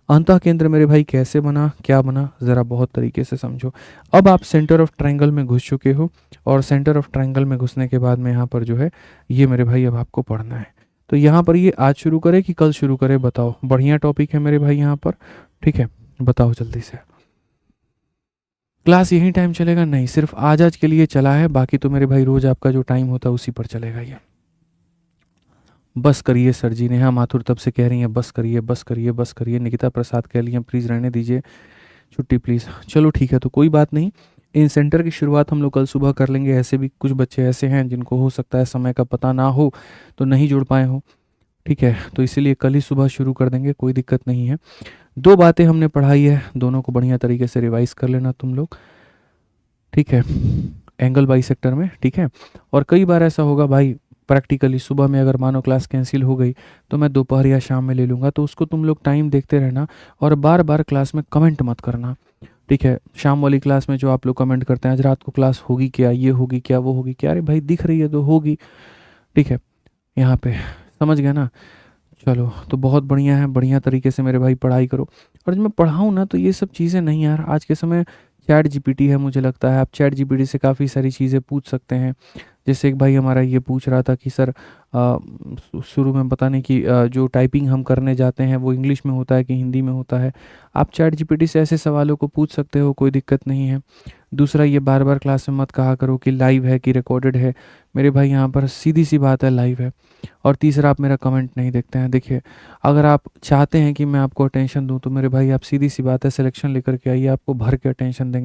अंतः केंद्र मेरे भाई कैसे बना, क्या बना, ज़रा बहुत तरीके से समझो। अब आप सेंटर ऑफ ट्रायंगल में घुस चुके हो, और सेंटर ऑफ ट्रायंगल में घुसने के बाद में यहाँ पर जो है ये मेरे भाई अब आपको पढ़ना है। तो यहाँ पर ये आज शुरू करें कि कल शुरू करें, बताओ। बढ़िया टॉपिक है मेरे भाई यहाँ पर, ठीक है, बताओ जल्दी से। क्लास यही टाइम चलेगा, नहीं सिर्फ आज के लिए चला है, बाकी तो मेरे भाई रोज आपका जो टाइम होता है उसी पर चलेगा ये। बस करिए सर जी ने, हाँ माथुर तब से कह रही हैं बस करिए बस करिए बस करिए। निकिता प्रसाद कह लिया प्लीज़ रहने दीजिए छुट्टी प्लीज़। चलो ठीक है, तो कोई बात नहीं, इन सेंटर की शुरुआत हम लोग कल सुबह कर लेंगे। ऐसे भी कुछ बच्चे ऐसे हैं जिनको हो सकता है समय का पता ना हो, तो नहीं जुड़ पाए हो। ठीक है, तो इसीलिए कल ही सुबह शुरू कर देंगे, कोई दिक्कत नहीं है। 2 बातें हमने पढ़ाई है, दोनों को बढ़िया तरीके से रिवाइज कर लेना तुम लोग, ठीक है, एंगल बाइसेक्टर में। ठीक है, और कई बार ऐसा होगा भाई प्रैक्टिकली सुबह में अगर मानो क्लास कैंसिल हो गई तो मैं दोपहर या शाम में ले लूँगा, तो उसको तुम लोग टाइम देखते रहना, और बार बार क्लास में कमेंट मत करना। ठीक है, शाम वाली क्लास में जो आप लोग कमेंट करते हैं आज रात को क्लास होगी क्या, ये होगी क्या, वो होगी क्या, अरे भाई दिख रही है तो होगी। ठीक है, यहाँ पे समझ गया ना। चलो तो बहुत बढ़िया है, बढ़िया तरीके से मेरे भाई पढ़ाई करो। और जब मैं पढ़ाऊँ ना तो ये सब चीज़ें नहीं यार, आज के समय चैट जीपीटी है, मुझे लगता है आप चैट जीपीटी से काफ़ी सारी चीज़ें पूछ सकते हैं, जैसे एक भाई हमारा ये पूछ रहा था कि सर शुरू में पता नहीं कि जो टाइपिंग हम करने जाते हैं वो इंग्लिश में होता है कि हिंदी में होता है। आप चैट जीपीटी से ऐसे सवालों को पूछ सकते हो, कोई दिक्कत नहीं है। दूसरा, ये बार बार क्लास में मत कहा करो कि लाइव है कि रिकॉर्डेड है। मेरे भाई यहाँ पर सीधी सी बात है, लाइव है। और तीसरा, आप मेरा कमेंट नहीं देखते हैं। देखिए, अगर आप चाहते हैं कि मैं आपको अटेंशन दूं तो मेरे भाई आप सीधी सी बात है सिलेक्शन लेकर के आइए, आपको भर के अटेंशन देंगे।